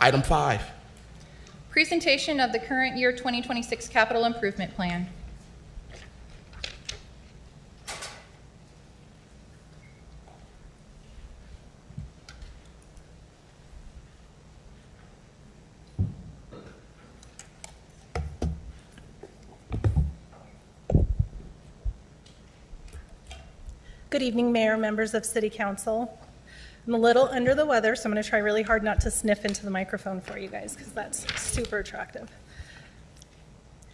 Item 5. Presentation of the current year 2026 capital improvement plan. Good evening, Mayor, members of City Council. I'm a little under the weather, so I'm going to try really hard not to sniff into the microphone for you guys because that's super attractive.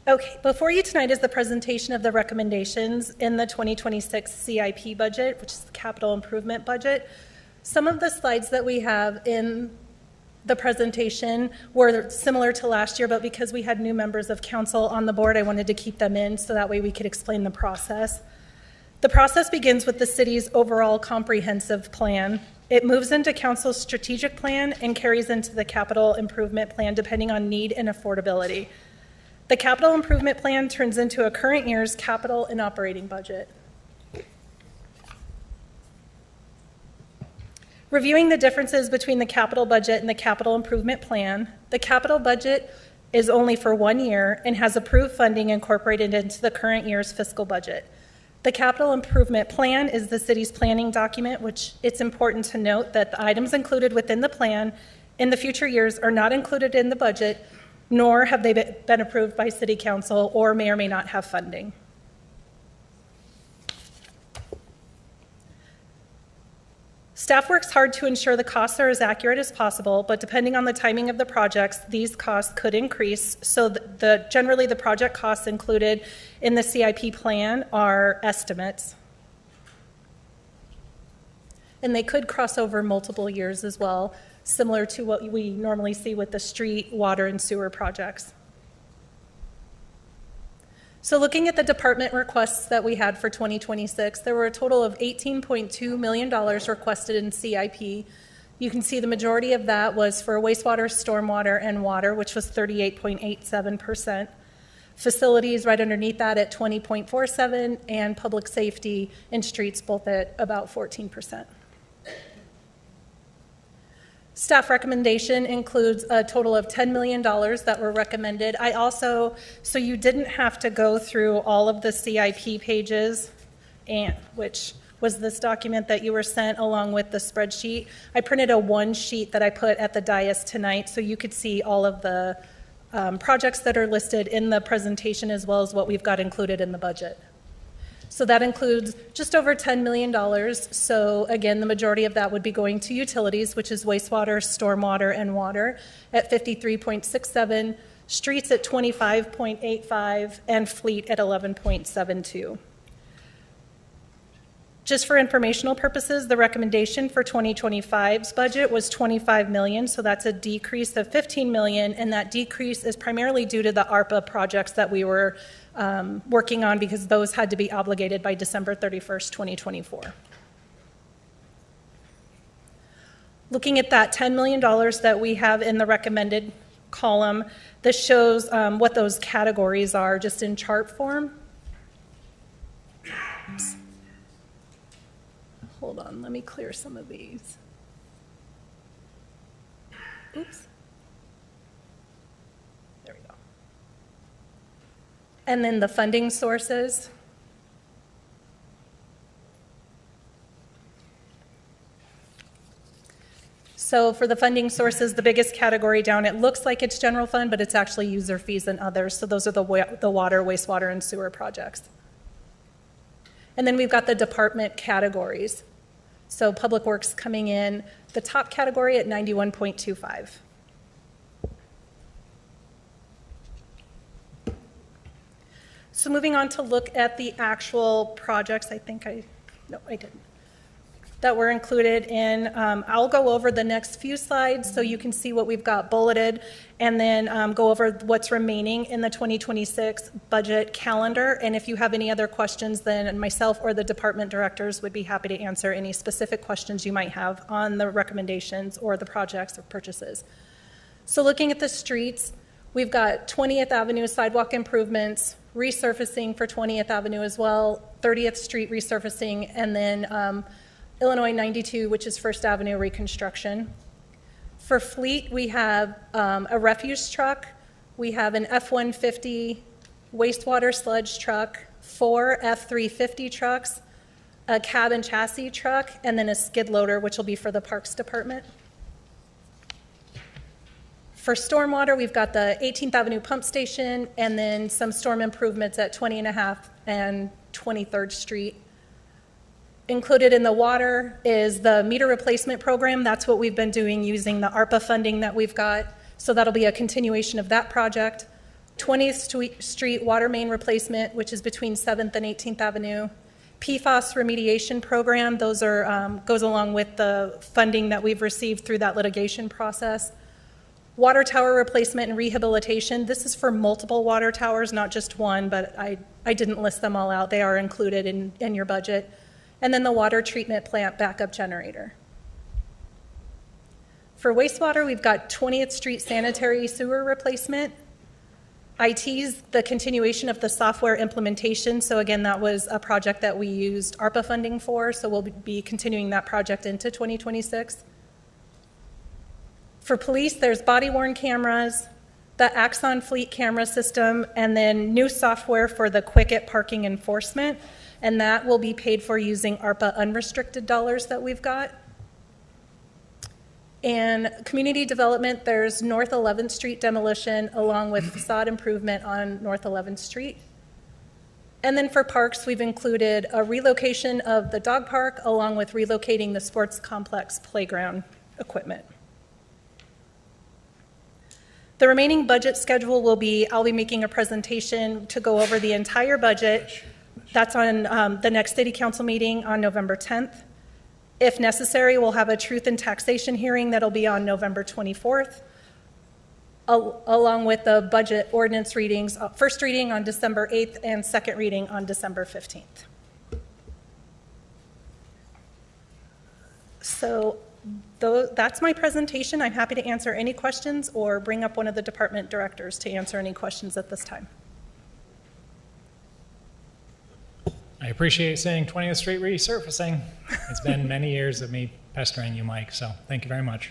Okay, before you tonight is the presentation of the recommendations in the 2026 CIP budget, which is the capital improvement budget. Some of the slides that we have in the presentation were similar to last year, but because we had new members of council on the board, I wanted to keep them in so that way we could explain the process. The process begins with the city's overall comprehensive plan. It moves into council's strategic plan and carries into the capital improvement plan depending on need and affordability. The capital improvement plan turns into a current year's capital and operating budget. Reviewing the differences between the capital budget and the capital improvement plan, the capital budget is only for 1 year and has approved funding incorporated into the current year's fiscal budget. The capital improvement plan is the city's planning document, which it's important to note that the items included within the plan in the future years are not included in the budget, nor have they been approved by City Council or may or may not have funding. Staff works hard to ensure the costs are as accurate as possible, but depending on the timing of the projects, these costs could increase. So generally the project costs included in the CIP plan are estimates. And they could cross over multiple years as well, similar to what we normally see with the street, water, and sewer projects. So looking at the department requests that we had for 2026, there were a total of $18.2 million requested in CIP. You can see the majority of that was for wastewater, stormwater, and water, which was 38.87%. Facilities right underneath that at 20.47%, and public safety and streets both at about 14%. Staff recommendation includes a total of $10 million that were recommended. So you didn't have to go through all of the CIP pages, which was this document that you were sent along with the spreadsheet. I printed a one sheet that I put at the dais tonight so you could see all of the projects that are listed in the presentation as well as what we've got included in the budget. So that includes just over $10 million. So again, the majority of that would be going to utilities, which is wastewater, stormwater, and water at 53.67, streets at 25.85, and fleet at 11.72. Just for informational purposes, the recommendation for 2025's budget was $25 million, so that's a decrease of $15 million, and that decrease is primarily due to the ARPA projects that we were working on because those had to be obligated by December 31st, 2024. Looking at that $10 million that we have in the recommended column, this shows what those categories are just in chart form. Oops. Hold on, let me clear some of these. Oops. There we go. And then the funding sources. So for the funding sources, the biggest category down, it looks like it's general fund, but it's actually user fees and others. So those are the water, wastewater, and sewer projects. And then we've got the department categories. So Public Works coming in the top category at 91.25. So moving on to look at the actual projects, I didn't, that were included in. I'll go over the next few slides so you can see what we've got bulleted and then go over what's remaining in the 2026 budget calendar. And if you have any other questions, then myself or the department directors would be happy to answer any specific questions you might have on the recommendations or the projects or purchases. So looking at the streets, we've got 20th Avenue sidewalk improvements, resurfacing for 20th Avenue as well, 30th Street resurfacing, and then Illinois 92, which is First Avenue reconstruction. For fleet, we have a refuse truck, we have an F-150 wastewater sludge truck, 4 F-350 trucks, a cab and chassis truck, and then a skid loader, which will be for the Parks Department. For stormwater, we've got the 18th Avenue pump station and then some storm improvements at 20.5 and 23rd Street. Included in the water is the meter replacement program. That's what we've been doing using the ARPA funding that we've got. So that'll be a continuation of that project. 20th Street water main replacement, which is between 7th and 18th Avenue. PFAS remediation program, those are goes along with the funding that we've received through that litigation process. Water tower replacement and rehabilitation. This is for multiple water towers, not just one, but I didn't list them all out. They are included in your budget. And then the water treatment plant backup generator. For wastewater, we've got 20th Street sanitary sewer replacement. IT's the continuation of the software implementation. So again, that was a project that we used ARPA funding for, so we'll be continuing that project into 2026. For police, there's body-worn cameras, the Axon fleet camera system, and then new software for the Quicket parking enforcement, and that will be paid for using ARPA unrestricted dollars that we've got. And community development, there's North 11th Street demolition along with facade improvement on North 11th Street. And then for parks, we've included a relocation of the dog park along with relocating the sports complex playground equipment. The remaining budget schedule will be, I'll be making a presentation to go over the entire budget. That's on the next City Council meeting on November 10th. If necessary, we'll have a truth and taxation hearing that'll be on November 24th, along with the budget ordinance readings, first reading on December 8th and second reading on December 15th. So that's my presentation. I'm happy to answer any questions or bring up one of the department directors to answer any questions at this time. I appreciate saying 20th Street resurfacing. It's been many years of me pestering you, Mike, so thank you very much.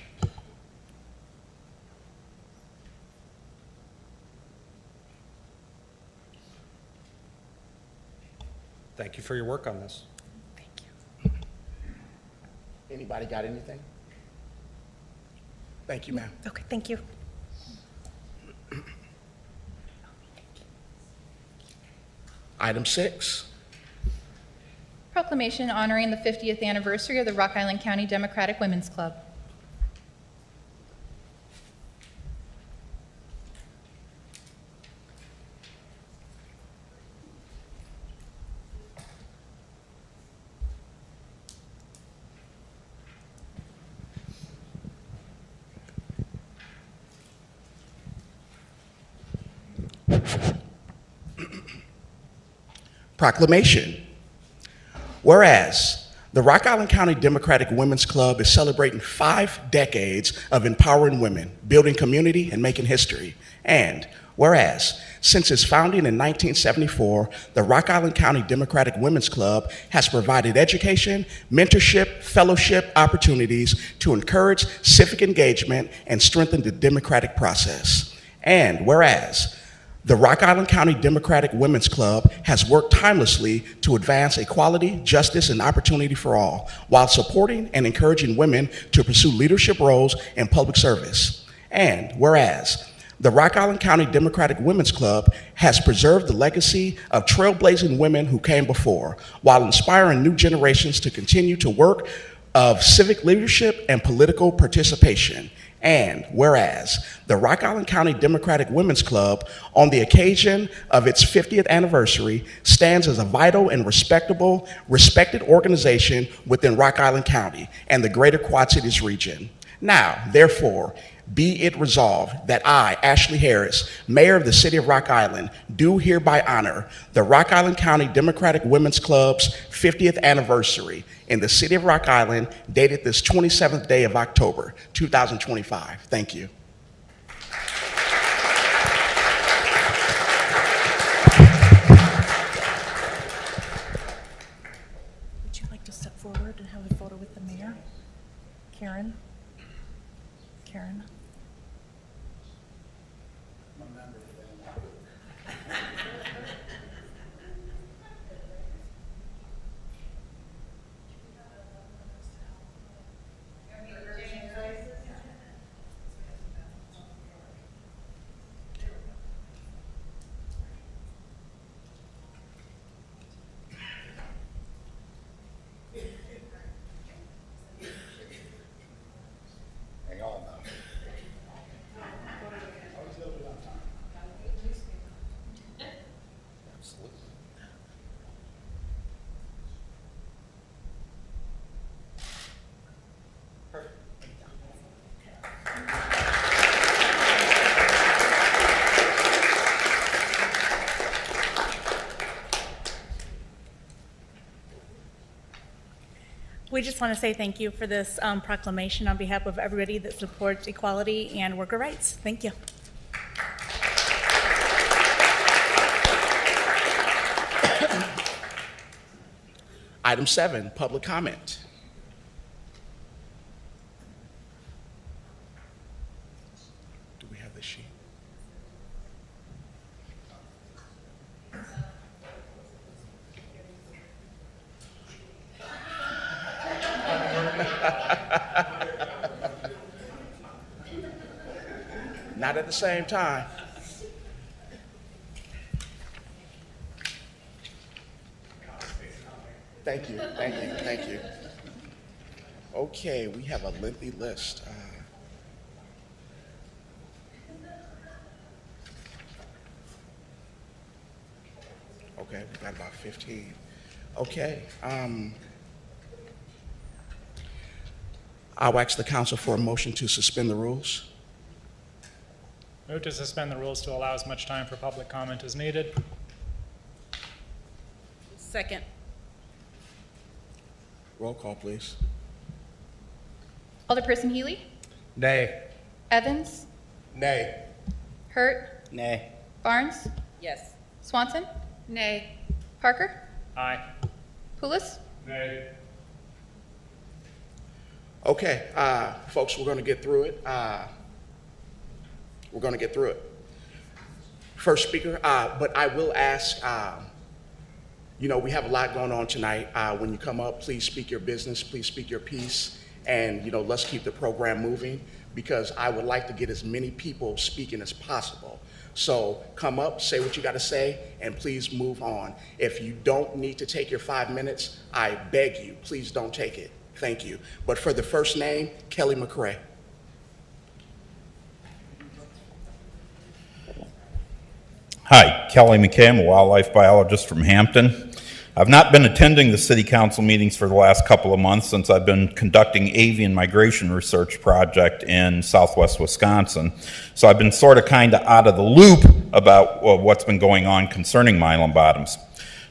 Thank you for your work on this. Thank you. Anybody got anything? Thank you, ma'am. Okay, thank you. Item 6. Proclamation honoring the 50th anniversary of the Rock Island County Democratic Women's Club. Proclamation. Whereas the Rock Island County Democratic Women's Club is celebrating 5 decades of empowering women, building community, and making history. And whereas since its founding in 1974, the Rock Island County Democratic Women's Club has provided education, mentorship, fellowship opportunities to encourage civic engagement and strengthen the democratic process. And whereas the Rock Island County Democratic Women's Club has worked tirelessly to advance equality, justice, and opportunity for all, while supporting and encouraging women to pursue leadership roles in public service. And whereas the Rock Island County Democratic Women's Club has preserved the legacy of trailblazing women who came before, while inspiring new generations to continue to work of civic leadership and political participation. And whereas the Rock Island County Democratic Women's Club, on the occasion of its 50th anniversary, stands as a vital and respected organization within Rock Island County and the greater Quad Cities region. Now, therefore, be it resolved that I, Ashley Harris, Mayor of the City of Rock Island, do hereby honor the Rock Island County Democratic Women's Club's 50th anniversary in the City of Rock Island, dated this 27th day of October, 2025. Thank you. Would you like to step forward and have a photo with the mayor? Karen? Okay. Karen. We just want to say thank you for this proclamation on behalf of everybody that supports equality and worker rights. Thank you. Item 7, public comment. Do we have the sheet? Not at the same time. Thank you, thank you, thank you. Okay, we have a lengthy list. Okay, we got about 15. Okay, I'll ask the council for a motion to suspend the rules. Move to suspend the rules to allow as much time for public comment as needed. Second. Roll call, please. Alderperson Healy, Nay. Evans, Nay. Hurt, Nay. Barnes, Yes. Swanson, Nay. Parker, Aye. Pulis. Nay. Okay, folks, we're going to get through it. We're going to get through it. First speaker, but I will ask, you know, we have a lot going on tonight. When you come up, please speak your business, please speak your piece, and, you know, let's keep the program moving because I would like to get as many people speaking as possible. So come up, say what you got to say, and please move on. If you don't need to take your 5 minutes, I beg you, please don't take it. Thank you. But for the first name, Kelly McCrae. Hi, Kelly McKay. I'm a wildlife biologist from Hampton. I've not been attending the city council meetings for the last couple of months since I've been conducting avian migration research project in southwest Wisconsin. So I've been sort of kind of out of the loop about what's been going on concerning myelin bottoms.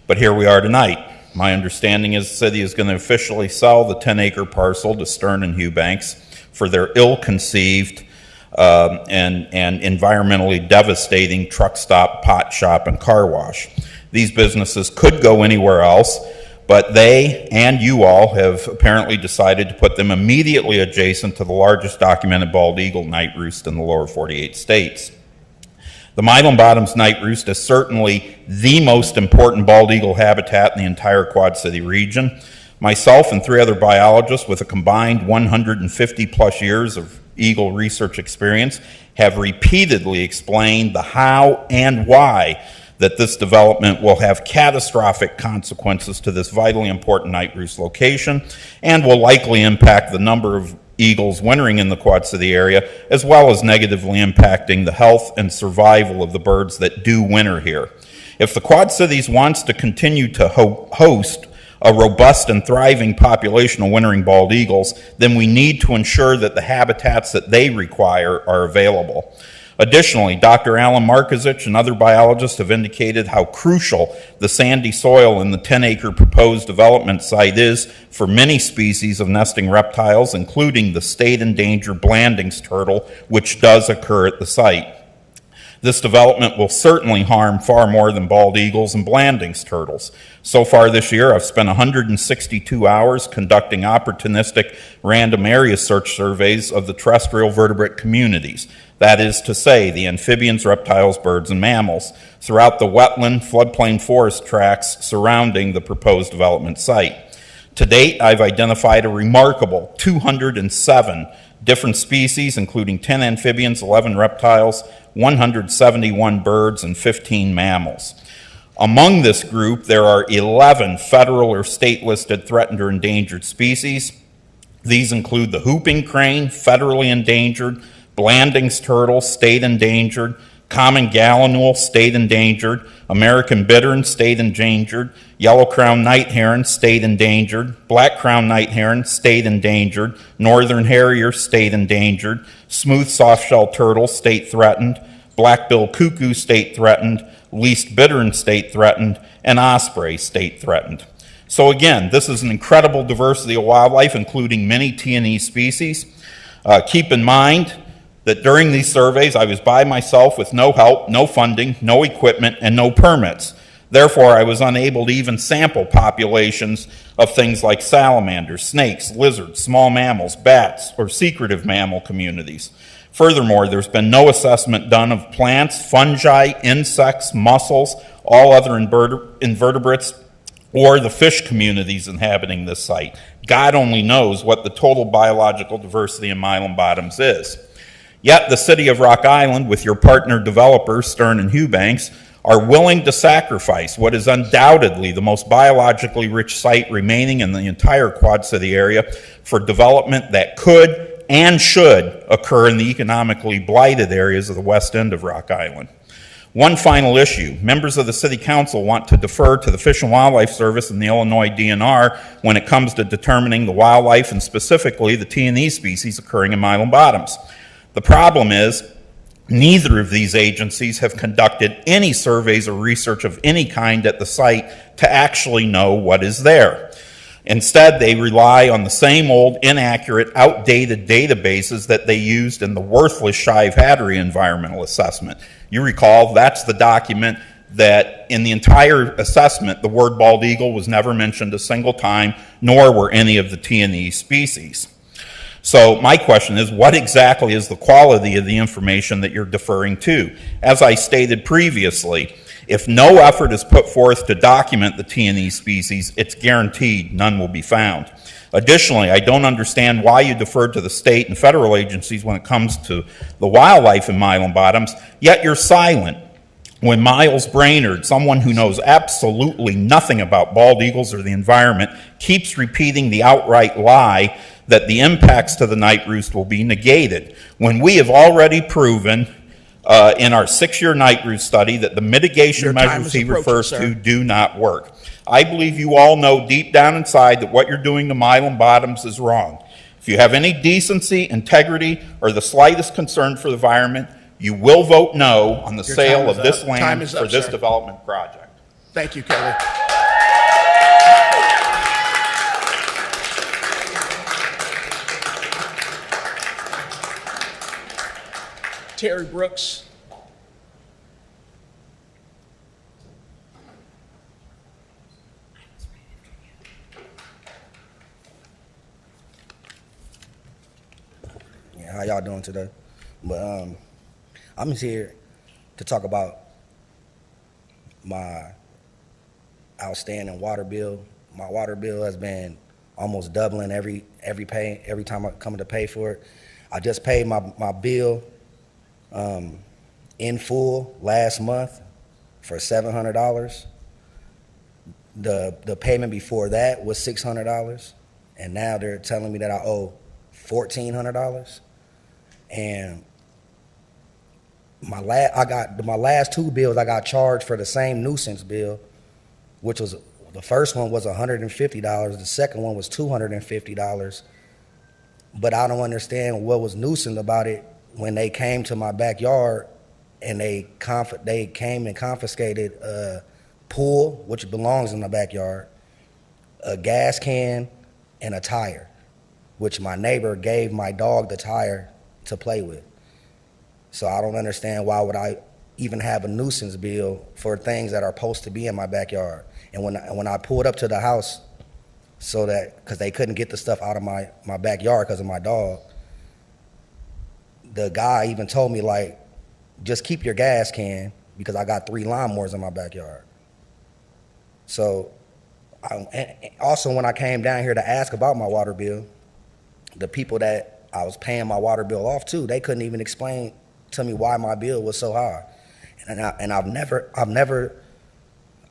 But here we are tonight. My understanding is the city is going to officially sell the 10-acre parcel to Stern and Eubanks for their ill-conceived and environmentally devastating truck stop, pot shop, and car wash. These businesses could go anywhere else, but they and you all have apparently decided to put them immediately adjacent to the largest documented bald eagle night roost in the lower 48 states. The Mylan Bottoms night roost is certainly the most important bald eagle habitat in the entire Quad City region. Myself and 3 other biologists with a combined 150 plus years of eagle research experience have repeatedly explained the how and why that this development will have catastrophic consequences to this vitally important night roost location and will likely impact the number of eagles wintering in the Quad City area, as well as negatively impacting the health and survival of the birds that do winter here. If the Quad Cities wants to continue to host a robust and thriving population of wintering bald eagles, then we need to ensure that the habitats that they require are available. Additionally, Dr. Alan Markozich and other biologists have indicated how crucial the sandy soil in the 10-acre proposed development site is for many species of nesting reptiles, including the state-endangered Blandings turtle, which does occur at the site. This development will certainly harm far more than bald eagles and Blandings turtles. So far this year, I've spent 162 hours conducting opportunistic random area search surveys of the terrestrial vertebrate communities. That is to say, the amphibians, reptiles, birds, and mammals throughout the wetland, floodplain forest tracts surrounding the proposed development site. To date, I've identified a remarkable 207 different species, including 10 amphibians, 11 reptiles, 171 birds, and 15 mammals. Among this group, there are 11 federal or state-listed threatened or endangered species. These include the whooping crane, federally endangered, Blandings turtle, state endangered, common gallinule, state endangered, American bittern, state endangered, yellow-crowned night heron, state endangered, black-crowned night heron, state endangered, northern harrier, state endangered, smooth softshell turtle, state threatened, black-billed cuckoo, state threatened, least bittern, state threatened, and osprey, state threatened. So again, this is an incredible diversity of wildlife, including many T&E species. Keep in mind that during these surveys, I was by myself with no help, no funding, no equipment, and no permits. Therefore, I was unable to even sample populations of things like salamanders, snakes, lizards, small mammals, bats, or secretive mammal communities. Furthermore, there's been no assessment done of plants, fungi, insects, mussels, all other invertebrates, or the fish communities inhabiting this site. God only knows what the total biological diversity in Milam Bottoms is. Yet the city of Rock Island, with your partner developers, Stern and Eubanks, are willing to sacrifice what is undoubtedly the most biologically rich site remaining in the entire Quad City area for development that could and should occur in the economically blighted areas of the west end of Rock Island. One final issue. Members of the City Council want to defer to the Fish and Wildlife Service and the Illinois DNR when it comes to determining the wildlife and specifically the T&E species occurring in Milam Bottoms. The problem is, neither of these agencies have conducted any surveys or research of any kind at the site to actually know what is there. Instead, they rely on the same old, inaccurate, outdated databases that they used in the worthless Shive Hattery environmental assessment. You recall, that's the document that in the entire assessment, the word bald eagle was never mentioned a single time, nor were any of the T&E species. So my question is, what exactly is the quality of the information that you're deferring to? As I stated previously, if no effort is put forth to document the T&E species, it's guaranteed none will be found. Additionally, I don't understand why you defer to the state and federal agencies when it comes to the wildlife in Milam Bottoms, yet you're silent when Miles Brainerd, someone who knows absolutely nothing about bald eagles or the environment, keeps repeating the outright lie that the impacts to the night roost will be negated, when we have already proven in our 6-year night roost study that the mitigation measures he refers to do not work. I believe you all know deep down inside that what you're doing to Milam Bottoms is wrong. If you have any decency, integrity, or the slightest concern for the environment, you will vote no on the sale of this land for this development project. Thank you, Kelly. Terry Brooks. Yeah, how y'all doing today? But I'm just here to talk about my outstanding water bill. My water bill has been almost doubling every time I come to pay for it. I just paid my bill in full last month for $700. The payment before that was $600, and now they're telling me that I owe $1,400. And my last 2 bills, I got charged for the same nuisance bill, which was, the first one was $150, the second one was $250. But I don't understand what was nuisance about it when they came to my backyard and they came and confiscated a pool, which belongs in the backyard, a gas can, and a tire, which my neighbor gave my dog the tire to play with. So I don't understand why would I even have a nuisance bill for things that are supposed to be in my backyard. And when I pulled up to the house, so that, because they couldn't get the stuff out of my backyard because of my dog, the guy even told me, like, just keep your gas can because I got 3 lawnmowers in my backyard. So, and also when I came down here to ask about my water bill, the people that I was paying my water bill off to, they couldn't even explain to me why my bill was so high. And I've never,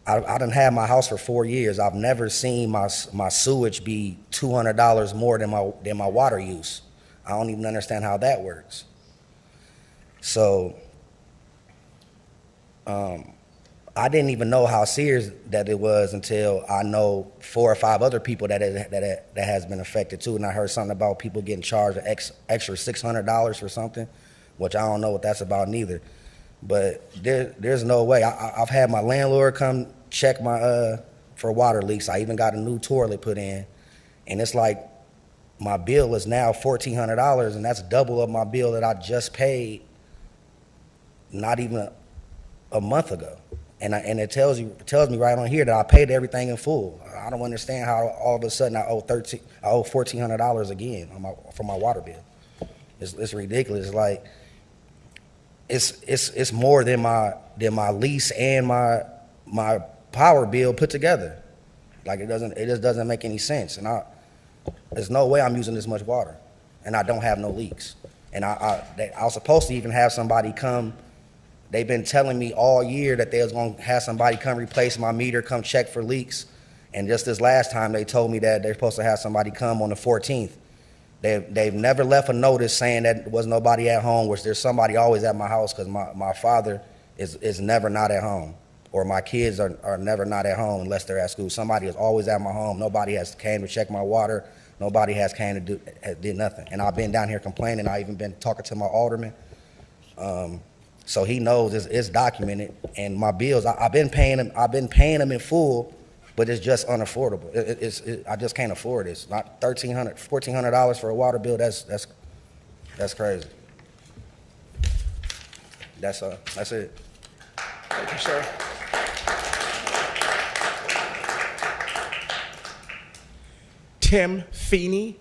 I done had my house for 4 years. I've never seen my sewage be $200 more than my water use. I don't even understand how that works. So, I didn't even know how serious that it was until I know 4 or 5 other people that has been affected too. And I heard something about people getting charged an extra $600 for something, which I don't know what that's about neither. But there's no way. I've had my landlord come check my for water leaks. I even got a new toilet put in, and it's like my bill is now $1,400, and that's double of my bill that I just paid not even a month ago. And it tells me right on here that I paid everything in full. I don't understand how all of a sudden I owe $1,400 again for my water bill. It's ridiculous. It's like it's more than my lease and my power bill put together. Like it just doesn't make any sense. And there's no way I'm using this much water, and I don't have no leaks. And I was supposed to even have somebody come. They've been telling me all year that they was going to have somebody come replace my meter, come check for leaks. And just this last time, they told me that they're supposed to have somebody come on the 14th. They've never left a notice saying that there was nobody at home, which there's somebody always at my house because my father is never not at home, or my kids are never not at home unless they're at school. Somebody is always at my home. Nobody has came to check my water. Nobody has came to did nothing. And I've been down here complaining. I even been talking to my alderman. So he knows it's documented, and my bills I've been paying them in full, but it's just unaffordable. I just can't afford it. It's not $1,300, $1,400 for a water bill. That's crazy. That's it. Thank you, sir. Tim Feeney.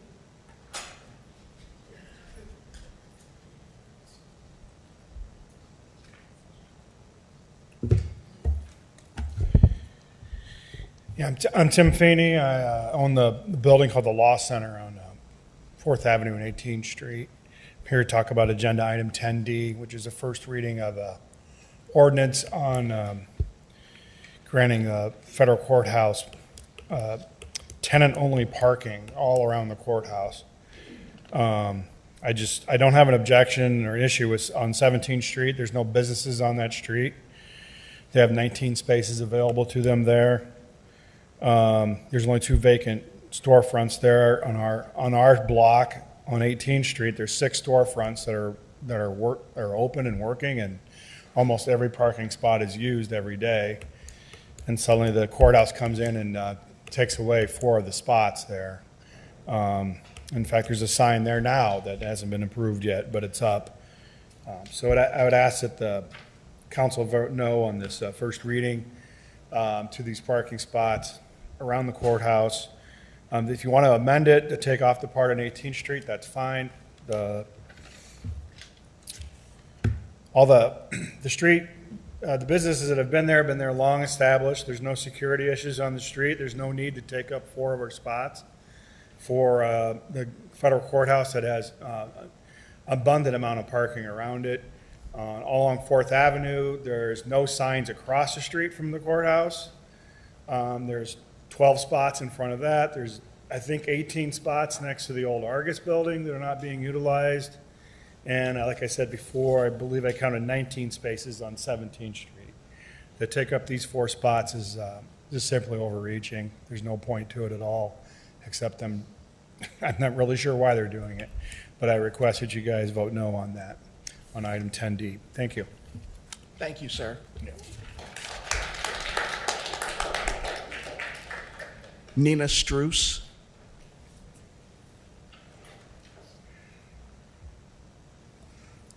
Yeah, I'm Tim Feeney. I own the building called the Law Center on 4th Avenue and 18th Street. I'm here to talk about Agenda Item 10D, which is the first reading of an ordinance on granting the federal courthouse tenant-only parking all around the courthouse. I don't have an objection or issue on 17th Street. There's no businesses on that street. They have 19 spaces available to them there. There's only 2 vacant storefronts there on our block on 18th Street. There's 6 storefronts that are open and working, and almost every parking spot is used every day. And suddenly the courthouse comes in and takes away 4 of the spots there. In fact, there's a sign there now that hasn't been approved yet, but it's up. So I would ask that the council vote no on this first reading to these parking spots around the courthouse. If you want to amend it to take off the part on 18th Street, that's fine. All the street, the businesses that have been there long established. There's no security issues on the street. There's no need to take up 4 of our spots for the federal courthouse that has abundant amount of parking around it. All along 4th Avenue, there's no signs across the street from the courthouse. There's 12 spots in front of that. There's, I think, 18 spots next to the old Argus building that are not being utilized. And like I said before, I believe I counted 19 spaces on 17th Street. To take up these 4 spots is just simply overreaching. There's no point to it at all, except I'm not really sure why they're doing it. But I request that you guys vote no on that, on item 10D. Thank you. Thank you, sir. Nina Struess.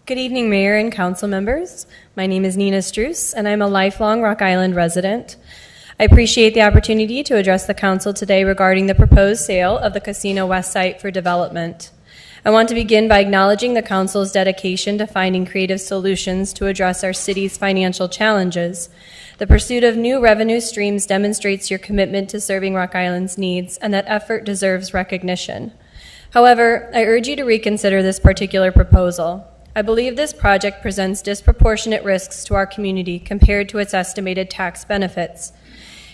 Good evening, Mayor and Council members. My name is Nina Struess, and I'm a lifelong Rock Island resident. I appreciate the opportunity to address the Council today regarding the proposed sale of the Casino West site for development. I want to begin by acknowledging the Council's dedication to finding creative solutions to address our city's financial challenges. The pursuit of new revenue streams demonstrates your commitment to serving Rock Island's needs, and that effort deserves recognition. However, I urge you to reconsider this particular proposal. I believe this project presents disproportionate risks to our community compared to its estimated tax benefits.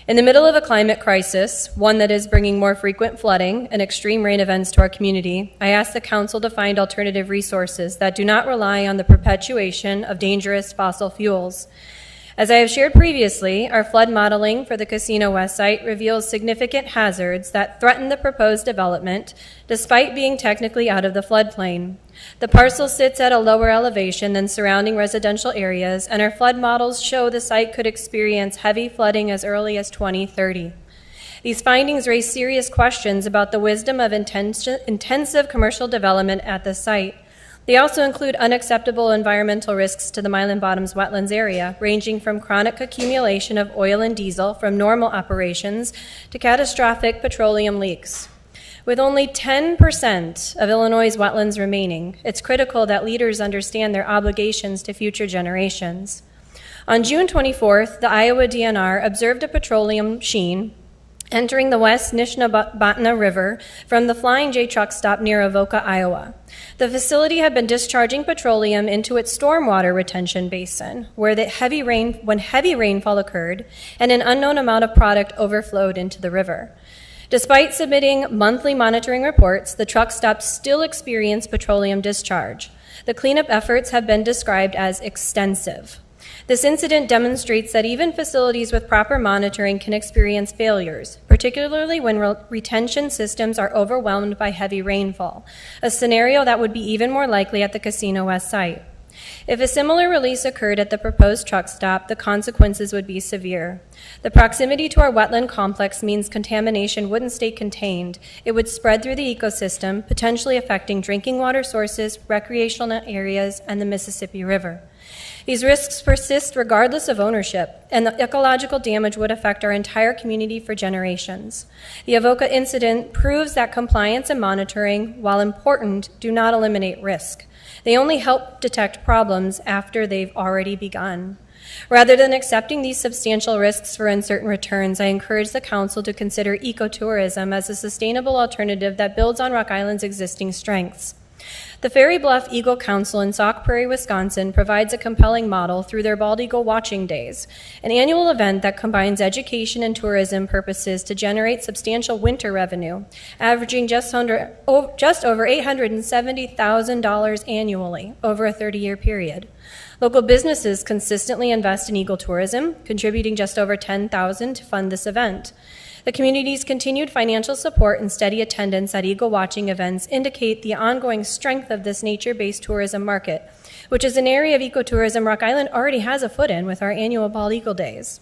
In the middle of a climate crisis, one that is bringing more frequent flooding and extreme rain events to our community, I ask the Council to find alternative resources that do not rely on the perpetuation of dangerous fossil fuels. As I have shared previously, our flood modeling for the Casino West site reveals significant hazards that threaten the proposed development, despite being technically out of the floodplain. The parcel sits at a lower elevation than surrounding residential areas, and our flood models show the site could experience heavy flooding as early as 2030. These findings raise serious questions about the wisdom of intensive commercial development at the site. They also include unacceptable environmental risks to the Milan Bottoms wetlands area, ranging from chronic accumulation of oil and diesel from normal operations to catastrophic petroleum leaks. With only 10% of Illinois' wetlands remaining, it's critical that leaders understand their obligations to future generations. On June 24th, the Iowa DNR observed a petroleum sheen entering the West Nishnabotna River from the Flying J truck stop near Avoca, Iowa. The facility had been discharging petroleum into its stormwater retention basin, when heavy rainfall occurred and an unknown amount of product overflowed into the river. Despite submitting monthly monitoring reports, the truck stop still experienced petroleum discharge. The cleanup efforts have been described as extensive. This incident demonstrates that even facilities with proper monitoring can experience failures, particularly when retention systems are overwhelmed by heavy rainfall, a scenario that would be even more likely at the Casino West site. If a similar release occurred at the proposed truck stop, the consequences would be severe. The proximity to our wetland complex means contamination wouldn't stay contained. It would spread through the ecosystem, potentially affecting drinking water sources, recreational areas, and the Mississippi River. These risks persist regardless of ownership, and the ecological damage would affect our entire community for generations. The Avoca incident proves that compliance and monitoring, while important, do not eliminate risk. They only help detect problems after they've already begun. Rather than accepting these substantial risks for uncertain returns, I encourage the Council to consider ecotourism as a sustainable alternative that builds on Rock Island's existing strengths. The Ferry Bluff Eagle Council in Sauk Prairie, Wisconsin provides a compelling model through their Bald Eagle Watching Days, an annual event that combines education and tourism purposes to generate substantial winter revenue, averaging just over $870,000 annually over a 30-year period. Local businesses consistently invest in eagle tourism, contributing just over $10,000 to fund this event. The community's continued financial support and steady attendance at eagle watching events indicate the ongoing strength of this nature-based tourism market, which is an area of ecotourism Rock Island already has a foot in with our annual Bald Eagle Days.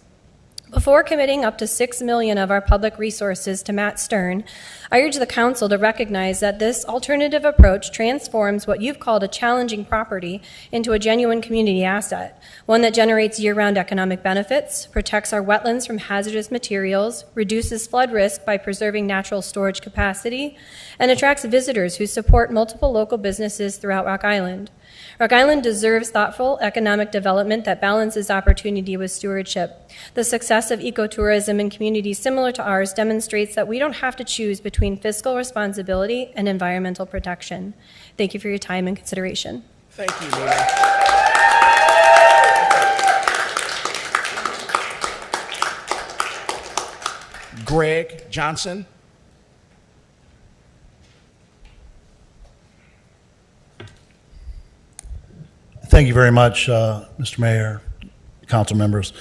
Before committing up to $6 million of our public resources to Matt Stern, I urge the Council to recognize that this alternative approach transforms what you've called a challenging property into a genuine community asset, one that generates year-round economic benefits, protects our wetlands from hazardous materials, reduces flood risk by preserving natural storage capacity, and attracts visitors who support multiple local businesses throughout Rock Island. Rock Island deserves thoughtful economic development that balances opportunity with stewardship. The success of ecotourism in communities similar to ours demonstrates that we don't have to choose between fiscal responsibility and environmental protection. Thank you for your time and consideration. Thank you, Nina. Greg Johnson. Thank you very much, Mr. Mayor, council members.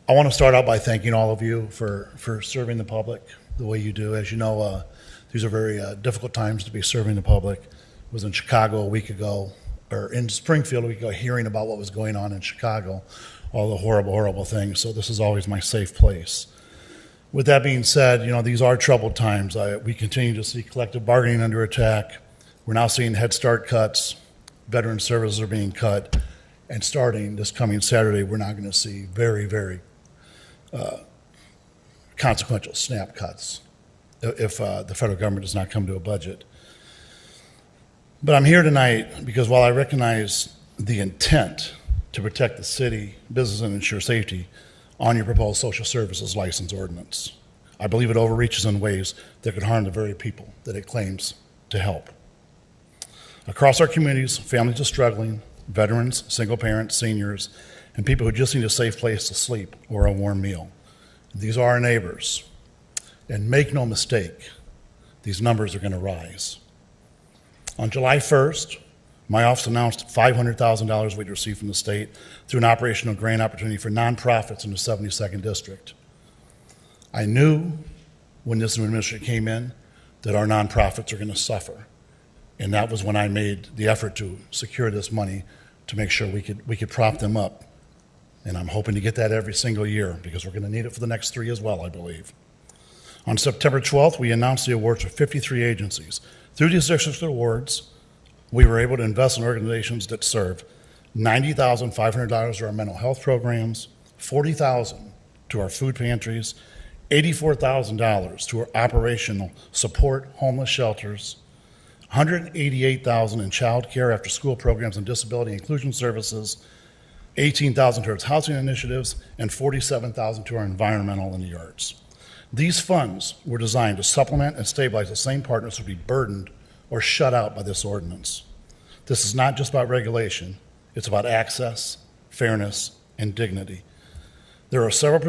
I want to start out by thanking all of you for serving the public the way you do. As you know, these are very difficult times to be serving the public. I was in Chicago a week ago, or in Springfield a week ago, hearing about what was going on in Chicago, all the horrible, horrible things. So this is always my safe place. With that being said, you know, these are troubled times. We continue to see collective bargaining under attack. We're now seeing Head Start cuts. veteran services are being cut, and starting this coming Saturday, we're now going to see very, very consequential SNAP cuts if the federal government does not come to a budget. But I'm here tonight because while I recognize the intent to protect the city, business, and ensure safety on your proposed social services license ordinance, I believe it overreaches in ways that could harm the very people that it claims to help. Across our communities, families are struggling, veterans, single parents, seniors, and people who just need a safe place to sleep or a warm meal. These are our neighbors. And make no mistake, these numbers are going to rise. On July 1st, my office announced $500,000 we'd received from the state through an operational grant opportunity for nonprofits in the 72nd District. I knew when this new administration came in that our nonprofits are going to suffer. And that was when I made the effort to secure this money to make sure we could prop them up. And I'm hoping to get that every single year because we're going to need it for the next 3 as well, I believe. On September 12th, we announced the awards for 53 agencies. Through these district awards, we were able to invest in organizations that serve $90,500 to our mental health programs, $40,000 to our food pantries, $84,000 to our operational support homeless shelters, $188,000 in child care, after school programs and disability inclusion services, $18,000 towards housing initiatives, and $47,000 to our environmental and the arts. These funds were designed to supplement and stabilize the same partners who would be burdened or shut out by this ordinance. This is not just about regulation, it's about access, fairness, and dignity. There are several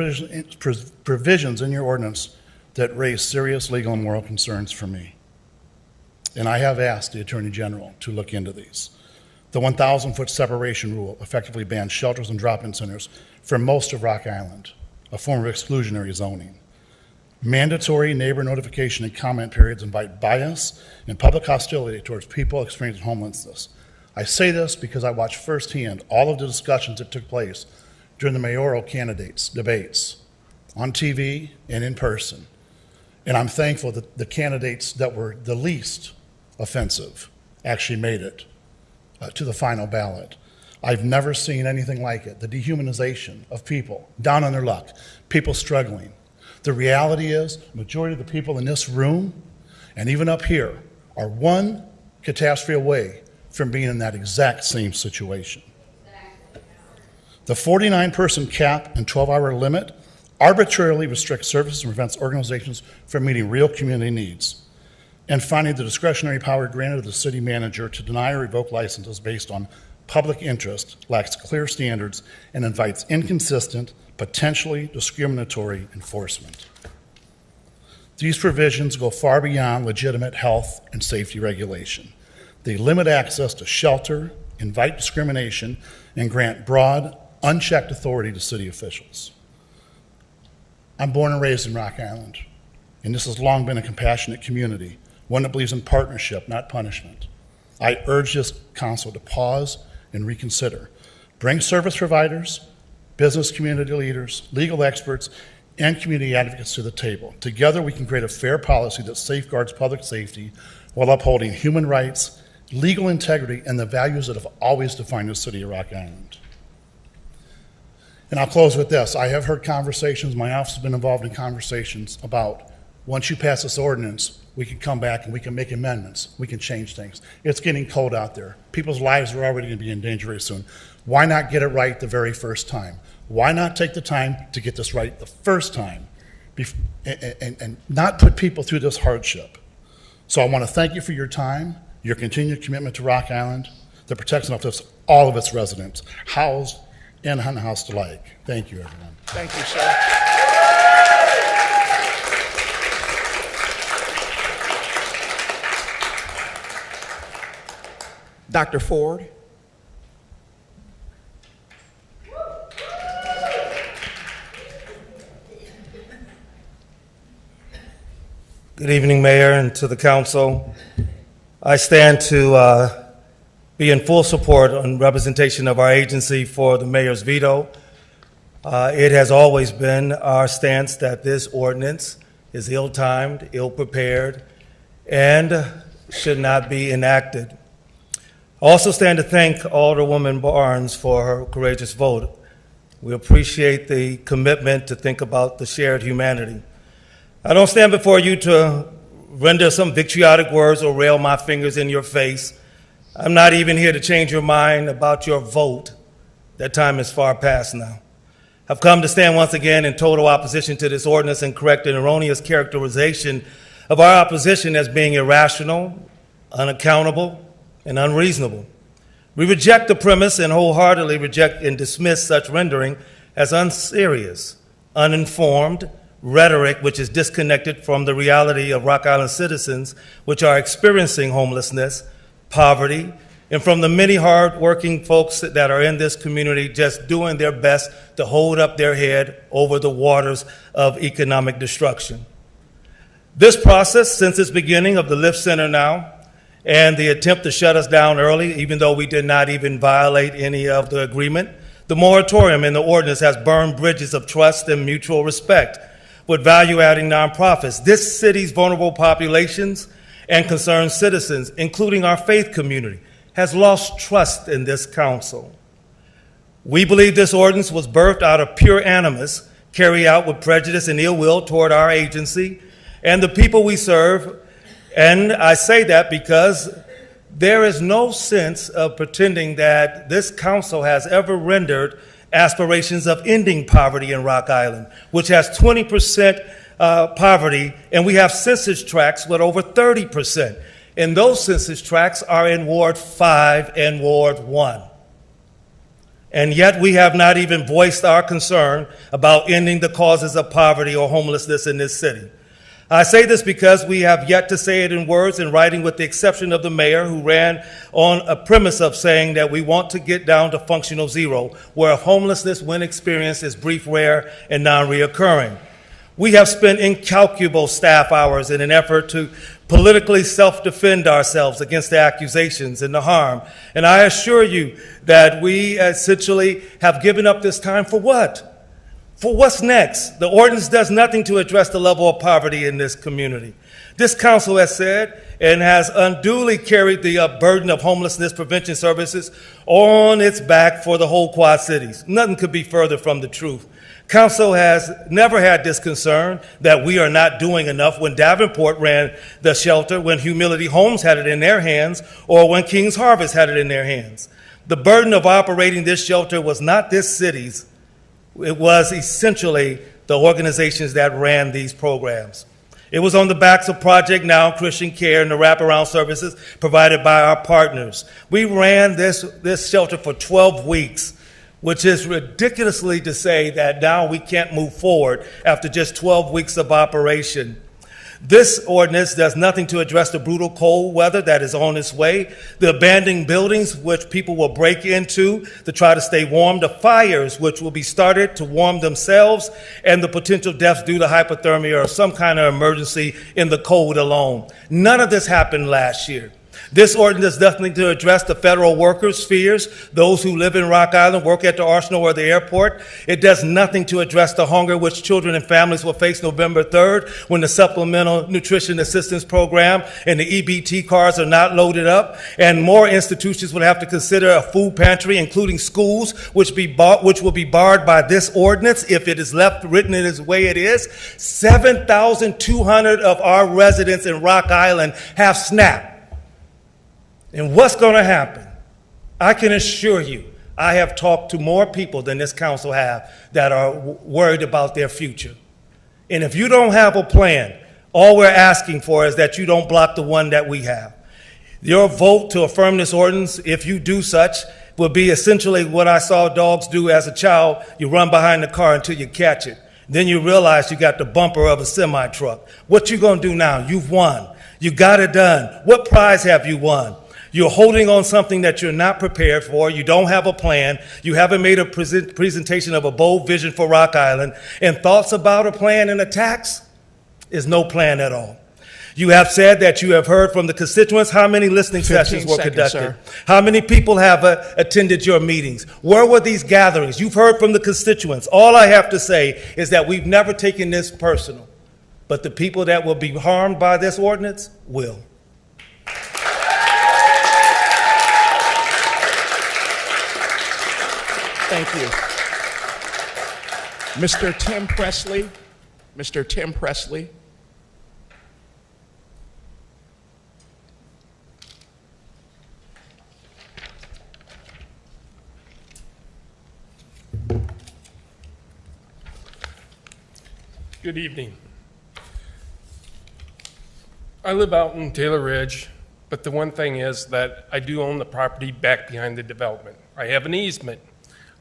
provisions in your ordinance that raise serious legal and moral concerns for me. And I have asked the Attorney General to look into these. The 1,000-foot separation rule effectively bans shelters and drop-in centers for most of Rock Island, a form of exclusionary zoning. Mandatory neighbor notification and comment periods invite bias and public hostility towards people experiencing homelessness. I say this because I watched firsthand all of the discussions that took place during the mayoral candidates' debates on TV and in person. And I'm thankful that the candidates that were the least offensive actually made it to the final ballot. I've never seen anything like it, the dehumanization of people down on their luck, people struggling. The reality is, the majority of the people in this room, and even up here, are one catastrophe away from being in that exact same situation. The 49-person cap and 12-hour limit arbitrarily restricts services and prevents organizations from meeting real community needs. And finally, the discretionary power granted to the city manager to deny or revoke licenses based on public interest lacks clear standards and invites inconsistent, potentially discriminatory enforcement. These provisions go far beyond legitimate health and safety regulation. They limit access to shelter, invite discrimination, and grant broad, unchecked authority to city officials. I'm born and raised in Rock Island, and this has long been a compassionate community, one that believes in partnership, not punishment. I urge this council to pause and reconsider. Bring service providers, business community leaders, legal experts, and community advocates to the table. Together, we can create a fair policy that safeguards public safety while upholding human rights, legal integrity, and the values that have always defined the city of Rock Island. And I'll close with this. I have heard conversations, my office has been involved in conversations about once you pass this ordinance, we can come back and we can make amendments. We can change things. It's getting cold out there. People's lives are already going to be in danger very soon. Why not get it right the very first time? Why not take the time to get this right the first time and not put people through this hardship? So I want to thank you for your time, your continued commitment to Rock Island, the protection of all of its residents, housed and unhoused alike. Thank you, everyone. Thank you, sir. Dr. Ford. Good evening, Mayor, and to the council. I stand to be in full support on representation of our agency for the mayor's veto. It has always been our stance that this ordinance is ill-timed, ill-prepared, and should not be enacted. I also stand to thank Alderwoman Barnes for her courageous vote. We appreciate the commitment to think about the shared humanity. I don't stand before you to render some vitriolic words or rail my fingers in your face. I'm not even here to change your mind about your vote. That time is far past now. I've come to stand once again in total opposition to this ordinance and correct an erroneous characterization of our opposition as being irrational, unaccountable, and unreasonable. We reject the premise and wholeheartedly reject and dismiss such rendering as unserious, uninformed rhetoric which is disconnected from the reality of Rock Island citizens which are experiencing homelessness, poverty, and from the many hard-working folks that are in this community just doing their best to hold up their head over the waters of economic destruction. This process, since its beginning of the Lift Center now, and the attempt to shut us down early, even though we did not even violate any of the agreement, the moratorium in the ordinance has burned bridges of trust and mutual respect with value-adding nonprofits, this city's vulnerable populations, and concerned citizens, including our faith community, has lost trust in this council. We believe this ordinance was birthed out of pure animus, carried out with prejudice and ill will toward our agency and the people we serve. And I say that because there is no sense of pretending that this council has ever rendered aspirations of ending poverty in Rock Island, which has 20% poverty, and we have census tracts with over 30%. And those census tracts are in Ward 5 and Ward 1. And yet we have not even voiced our concern about ending the causes of poverty or homelessness in this city. I say this because we have yet to say it in words and writing, with the exception of the mayor, who ran on a premise of saying that we want to get down to functional zero, where homelessness, when experienced, is brief, rare, and non-reoccurring. We have spent incalculable staff hours in an effort to politically self-defend ourselves against the accusations and the harm. And I assure you that we essentially have given up this time for what? For what's next? The ordinance does nothing to address the level of poverty in this community. This council has said and has unduly carried the burden of homelessness prevention services on its back for the whole Quad Cities. Nothing could be further from the truth. Council has never had this concern that we are not doing enough when Davenport ran the shelter, when Humility Homes had it in their hands, or when King's Harvest had it in their hands. The burden of operating this shelter was not this city's. It was essentially the organizations that ran these programs. It was on the backs of Project Now, Christian Care, and the wraparound services provided by our partners. We ran this shelter for 12 weeks, which is ridiculously to say that now we can't move forward after just 12 weeks of operation. This ordinance does nothing to address the brutal cold weather that is on its way, the abandoned buildings which people will break into to try to stay warm, the fires which will be started to warm themselves, and the potential deaths due to hypothermia or some kind of emergency in the cold alone. None of this happened last year. This ordinance does nothing to address the federal workers' fears, those who live in Rock Island, work at the Arsenal or the airport. It does nothing to address the hunger which children and families will face November 3rd when the Supplemental Nutrition Assistance Program and the EBT cards are not loaded up. And more institutions will have to consider a food pantry, including schools, which will be barred by this ordinance if it is left written in its way it is. 7,200 of our residents in Rock Island have SNAP. And what's going to happen? I can assure you, I have talked to more people than this council have that are worried about their future. And if you don't have a plan, all we're asking for is that you don't block the one that we have. Your vote to affirm this ordinance, if you do such, will be essentially what I saw dogs do as a child. You run behind the car until you catch it. Then you realize you got the bumper of a semi-truck. What you going to do now? You've won. You got it done. What prize have you won? You're holding on something that you're not prepared for. You don't have a plan. You haven't made a presentation of a bold vision for Rock Island. And thoughts about a plan and a tax is no plan at all. You have said that you have heard from the constituents. How many listening sessions were conducted? Sir. How many people have attended your meetings? Where were these gatherings? You've heard from the constituents. All I have to say is that we've never taken this personal, but the people that will be harmed by this ordinance will. Thank you. Mr. Tim Presley. Mr. Tim Presley. Good evening. I live out in Taylor Ridge, but the one thing is that I do own the property back behind the development. I have an easement.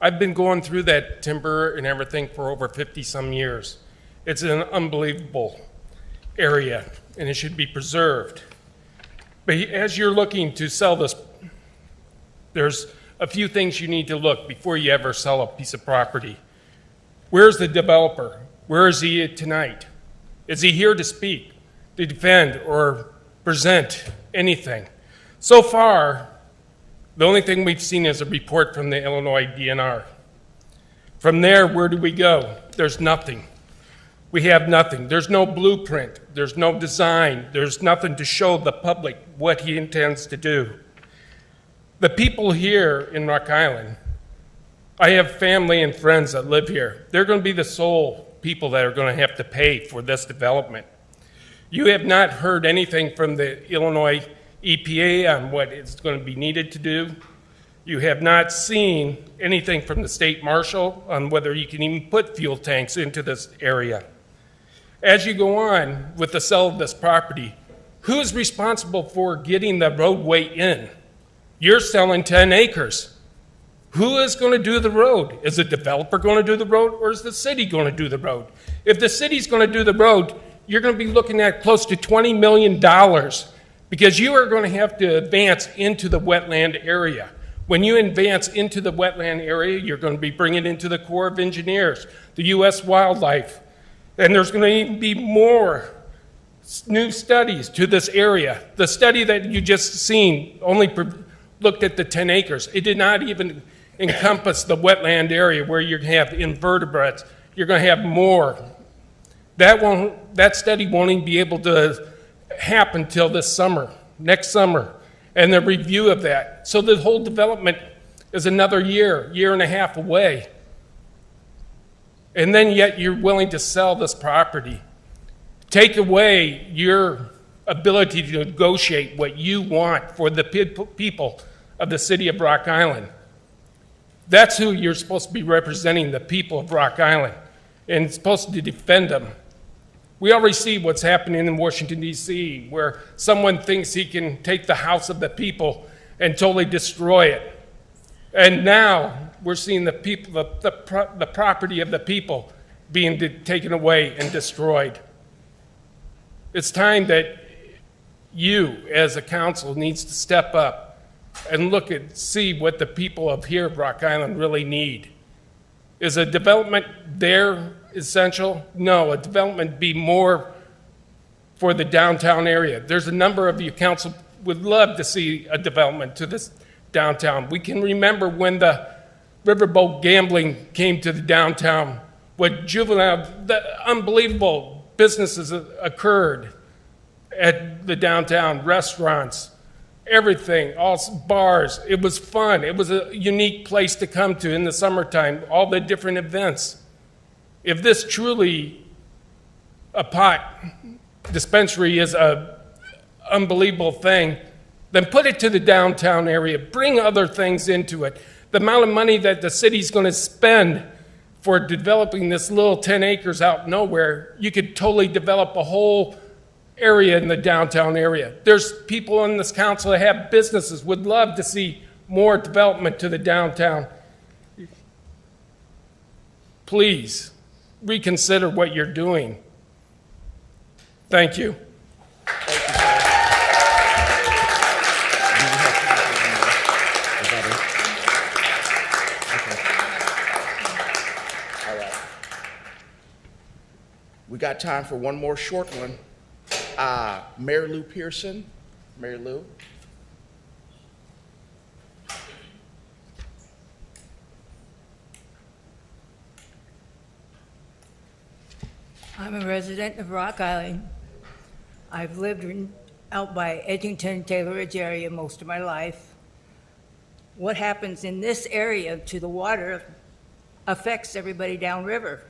I've been going through that timber and everything for over 50-some years. It's an unbelievable area, and it should be preserved. But as you're looking to sell this, there's a few things you need to look before you ever sell a piece of property. Where's the developer? Where is he tonight? Is he here to speak, to defend, or present anything? So far, the only thing we've seen is a report from the Illinois DNR. From there, where do we go? There's nothing. We have nothing. There's no blueprint. There's no design. There's nothing to show the public what he intends to do. The people here in Rock Island, I have family and friends that live here. They're going to be the sole people that are going to have to pay for this development. You have not heard anything from the Illinois EPA on what is going to be needed to do. You have not seen anything from the state marshal on whether you can even put fuel tanks into this area. As you go on with the sale of this property, who is responsible for getting the roadway in? You're selling 10 acres. Who is going to do the road? Is the developer going to do the road, or is the city going to do the road? If the city's going to do the road, you're going to be looking at close to $20 million because you are going to have to advance into the wetland area. When you advance into the wetland area, you're going to be bringing into the Corps of Engineers, the U.S. Wildlife, and there's going to even be more new studies to this area. The study that you just seen only looked at the 10 acres. It did not even encompass the wetland area where you have invertebrates. You're going to have more. That study won't even be able to happen till this summer, next summer, and the review of that. So the whole development is another year and a half away. And then yet you're willing to sell this property. Take away your ability to negotiate what you want for the people of the city of Rock Island. That's who you're supposed to be representing, the people of Rock Island, and supposed to defend them. We already see what's happening in Washington, D.C., where someone thinks he can take the house of the people and totally destroy it. And now we're seeing the people, the property of the people being taken away and destroyed. It's time that you, as a council, needs to step up and look and see what the people of here of Rock Island really need. Is a development there essential? No, a development be more for the downtown area. There's a number of you council would love to see a development to this downtown. We can remember when the riverboat gambling came to the downtown, what the unbelievable businesses occurred at the downtown, restaurants, everything, all bars. It was fun. It was a unique place to come to in the summertime, all the different events. If this truly a pot dispensary is a unbelievable thing, then put it to the downtown area. Bring other things into it. The amount of money that the city's going to spend for developing this little 10 acres out nowhere, you could totally develop a whole area in the downtown area. There's people in this council that have businesses, would love to see more development to the downtown. Please reconsider what you're doing. Thank you. We got time for one more short one. Mayor Lou Pearson. Mayor Lou. I'm a resident of Rock Island. I've lived out by Edgington, Taylor Ridge area most of my life. What happens in this area to the water affects everybody downriver.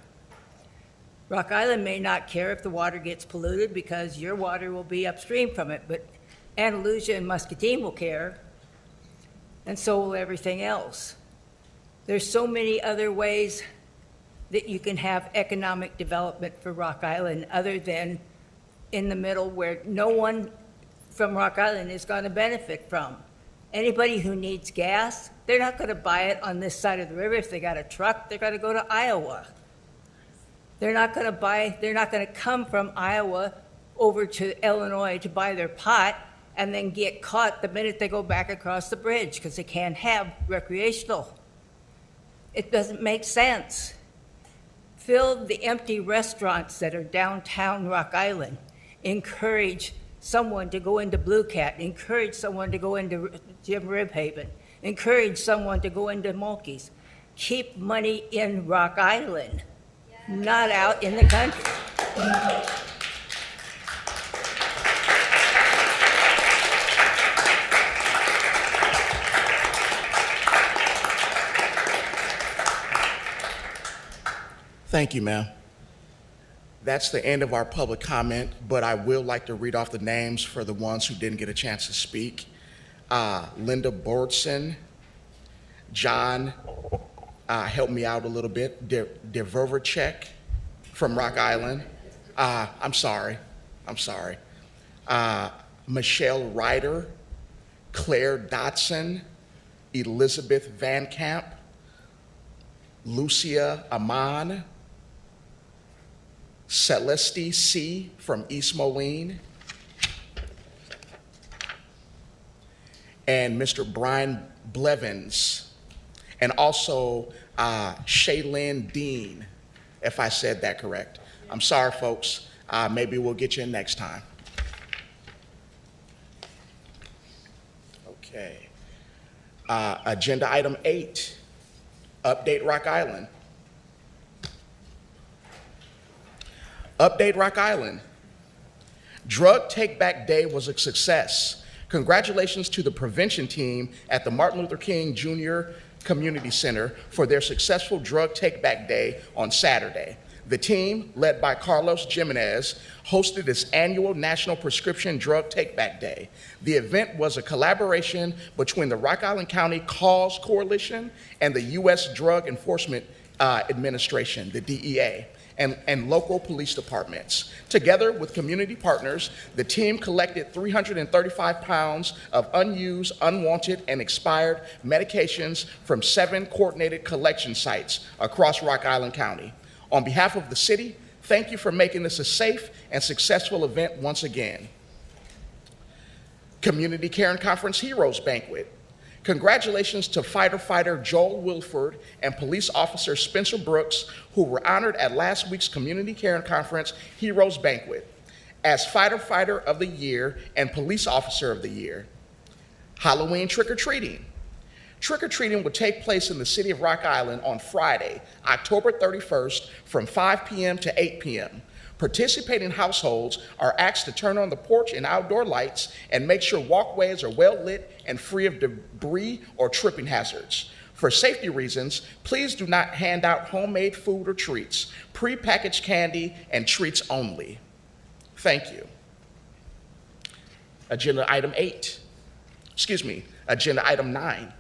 Rock Island may not care if the water gets polluted because your water will be upstream from it, but Andalusia and Muscatine will care, and so will everything else. There's so many other ways that you can have economic development for Rock Island other than in the middle where no one from Rock Island is going to benefit from. Anybody who needs gas, they're not going to buy it on this side of the river. If they got a truck, they're going to go to Iowa. They're not going to come from Iowa over to Illinois to buy their pot and then get caught the minute they go back across the bridge because they can't have recreational. It doesn't make sense. Fill the empty restaurants that are downtown Rock Island. Encourage someone to go into Blue Cat. Encourage someone to go into Jim Ribhaven. Encourage someone to go into Mulkey's. Keep money in Rock Island, not out in the country. Thank you, ma'am. That's the end of our public comment, but I will like to read off the names for the ones who didn't get a chance to speak. Linda Bordson, John, help me out a little bit, Devervacek from Rock Island. I'm sorry. Michelle Ryder, Claire Dotson, Elizabeth Van Camp, Lucia Aman, Celeste C. from East Moline, and Mr. Brian Blevins, and also Shaylin Dean, if I said that correct. I'm sorry, folks. Maybe we'll get you in next time. Okay. Agenda item 8, update Rock Island. Update Rock Island. Drug Take Back Day was a success. Congratulations to the prevention team at the Martin Luther King Jr. Community Center for their successful Drug Take Back Day on Saturday. The team, led by Carlos Jimenez, hosted its annual National Prescription Drug Take Back Day. The event was a collaboration between the Rock Island County Cause Coalition and the U.S. Drug Enforcement Administration, the DEA. And local police departments. Together with community partners, the team collected 335 pounds of unused, unwanted, and expired medications from 7 coordinated collection sites across Rock Island County. On behalf of the city, thank you for making this a safe and successful event once again. Community Caring Conference Heroes Banquet. Congratulations to fighter Joel Wilford and police officer Spencer Brooks, who were honored at last week's Community Caring Conference Heroes Banquet as Fighter of the Year and Police Officer of the Year. Halloween trick-or-treating. Trick-or-treating will take place in the city of Rock Island on Friday, October 31st from 5 p.m. to 8 p.m. Participating households are asked to turn on the porch and outdoor lights and make sure walkways are well lit and free of debris or tripping hazards. For safety reasons, please do not hand out homemade food or treats, prepackaged candy, and treats only. Thank you. Agenda item 9.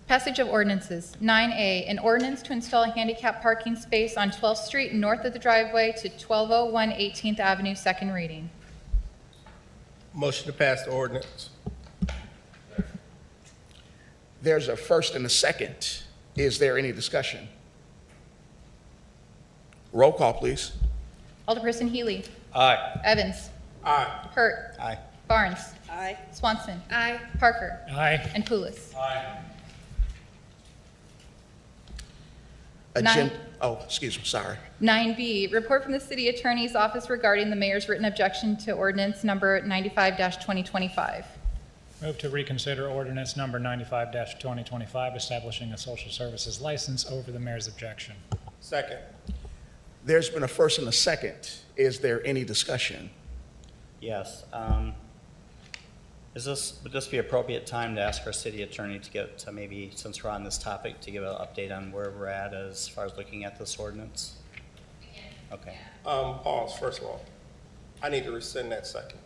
Passage of ordinances. 9A, an ordinance to install a handicap parking space on 12th Street north of the driveway to 1201 18th Avenue, second reading. Motion to pass the ordinance. There's a first and a second. Is there any discussion? Roll call, please. Alderperson Healy. Aye. Evans. Aye. Hurt. Aye. Barnes. Aye. Swanson. Aye. Parker. Aye. And Poulos. Aye. Sorry. 9B, report from the city attorney's office regarding the mayor's written objection to ordinance number 95-2025. Move to reconsider ordinance number 95-2025, establishing a social services license over the mayor's objection. Second. There's been a first and a second. Is there any discussion? Yes. Would this be appropriate time to ask our city attorney to get to maybe, since we're on this topic, to give an update on where we're at as far as looking at this ordinance? Okay. Pause, first of all. I need to rescind that second.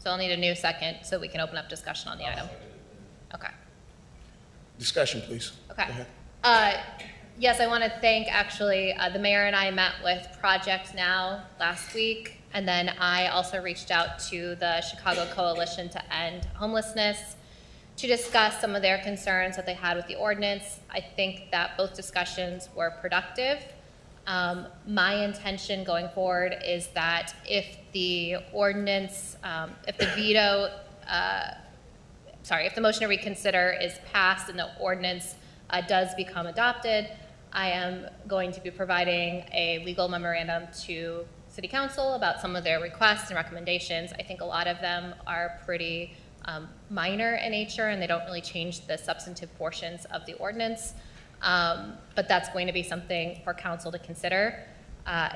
So I'll need a new second so we can open up discussion on the item. Okay. Discussion, please. Okay. Go ahead. Yes, I want to thank, actually, the mayor and I met with Project Now last week, and then I also reached out to the Chicago Coalition to End Homelessness to discuss some of their concerns that they had with the ordinance. I think that both discussions were productive. My intention going forward is that if the ordinance, if the motion to reconsider is passed and the ordinance does become adopted, I am going to be providing a legal memorandum to City Council about some of their requests and recommendations. I think a lot of them are pretty minor in nature and they don't really change the substantive portions of the ordinance. But that's going to be something for council to consider.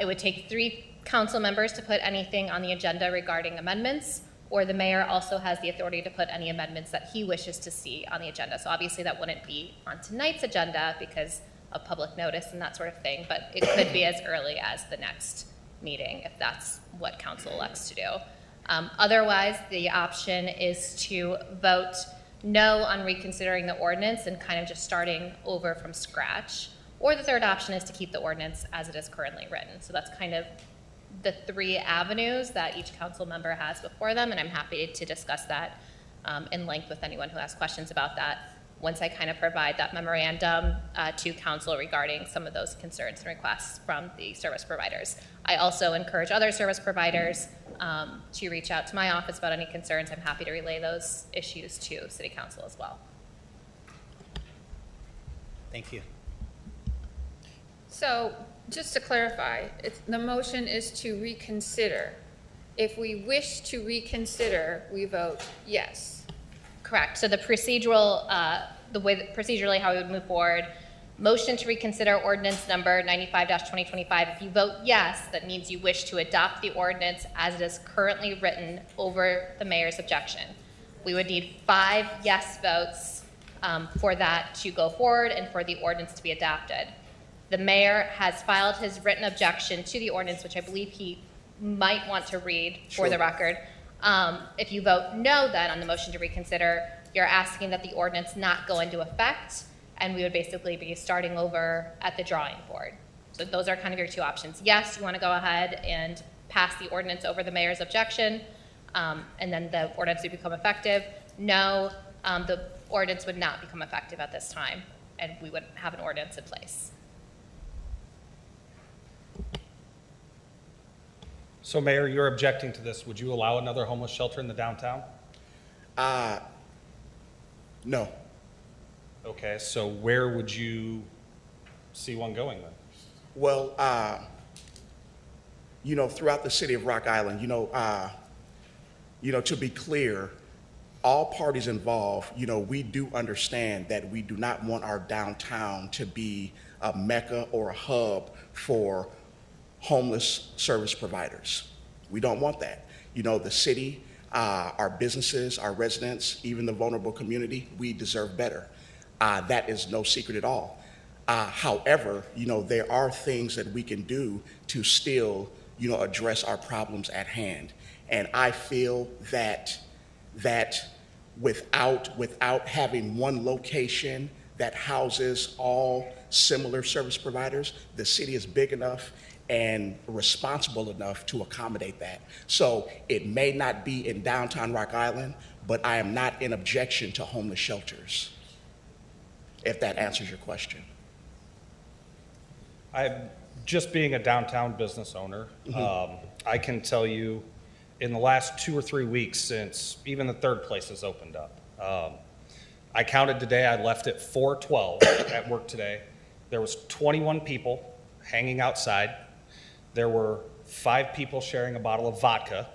It would take 3 council members to put anything on the agenda regarding amendments, or the mayor also has the authority to put any amendments that he wishes to see on the agenda. So obviously that wouldn't be on tonight's agenda because of public notice and that sort of thing, but it could be as early as the next meeting if that's what council elects to do. Otherwise, the option is to vote no on reconsidering the ordinance and kind of just starting over from scratch. Or the third option is to keep the ordinance as it is currently written. So that's kind of the 3 avenues that each council member has before them, and I'm happy to discuss that in length with anyone who has questions about that once I kind of provide that memorandum to council regarding some of those concerns and requests from the service providers. I also encourage other service providers to reach out to my office about any concerns. I'm happy to relay those issues to City Council as well. Thank you. So, just to clarify, the motion is to reconsider. If we wish to reconsider, we vote yes. Correct. So the procedural, procedurally how we would move forward, motion to reconsider ordinance number 95-2025. If you vote yes, that means you wish to adopt the ordinance as it is currently written over the mayor's objection. We would need 5 yes votes for that to go forward and for the ordinance to be adopted. The mayor has filed his written objection to the ordinance, which I believe he might want to read for the record. If you vote no then on the motion to reconsider, you're asking that the ordinance not go into effect, and we would basically be starting over at the drawing board. So those are kind of your 2 options. Yes, you want to go ahead and pass the ordinance over the mayor's objection, and then the ordinance would become effective. No, the ordinance would not become effective at this time, and we wouldn't have an ordinance in place. So Mayor, you're objecting to this. Would you allow another homeless shelter in the downtown? No. Okay, so where would you see one going then? Well, throughout the city of Rock Island, to be clear, all parties involved, we do understand that we do not want our downtown to be a mecca or a hub for homeless service providers. We don't want that. The city, our businesses, our residents, even the vulnerable community, we deserve better. That is no secret at all. However, there are things that we can do to still, address our problems at hand. And I feel that without having one location that houses all similar service providers, the city is big enough and responsible enough to accommodate that. So it may not be in downtown Rock Island, but I am not in objection to homeless shelters, if that answers your question. Just being a downtown business owner, I can tell you in the last 2 or 3 weeks since even the third place has opened up, I counted today, I left at 4:12 at work today. There was 21 people hanging outside. There were 5 people sharing a bottle of vodka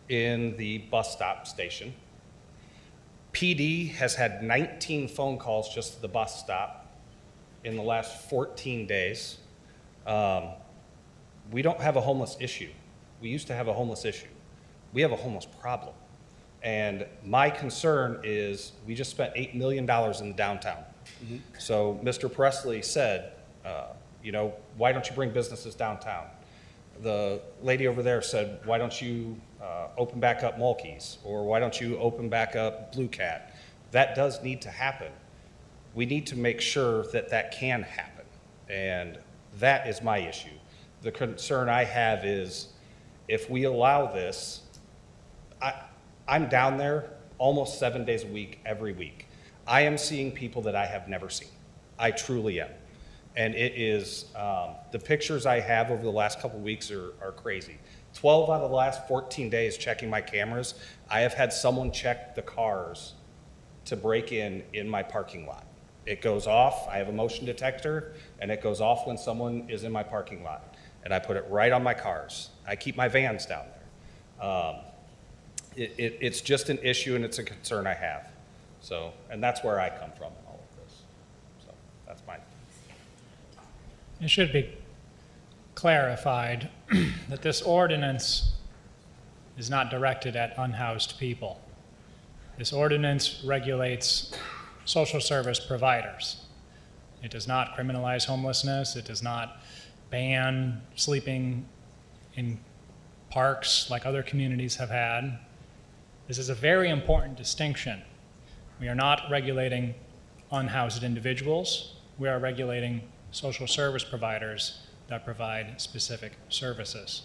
in the bus stop station. PD has had 19 phone calls just to the bus stop in the last 14 days. We don't have a homeless issue. We used to have a homeless issue. we have a homeless problem. And my concern is we just spent $8 million in the downtown. So Mr. Presley said, you know, why don't you bring businesses downtown? The lady over there said, why don't you open back up Mulkey's? Or why don't you open back up Blue Cat? That does need to happen. We need to make sure that that can happen. And that is my issue. The concern I have is if we allow this, I'm down there almost 7 days a week, every week. I am seeing people that I have never seen. I truly am. And it is, the pictures I have over the last couple of weeks are crazy. 12 out of the last 14 days checking my cameras, I have had someone check the cars to break in my parking lot. It goes off, I have a motion detector, and it goes off when someone is in my parking lot. And I put it right on my cars. I keep my vans down there. It's just an issue and it's a concern I have. So, and that's where I come from in all of this. So that's mine. It should be clarified that this ordinance is not directed at unhoused people. This ordinance regulates social service providers. It does not criminalize homelessness. It does not ban sleeping in parks like other communities have had. This is a very important distinction. We are not regulating unhoused individuals. We are regulating social service providers that provide specific services.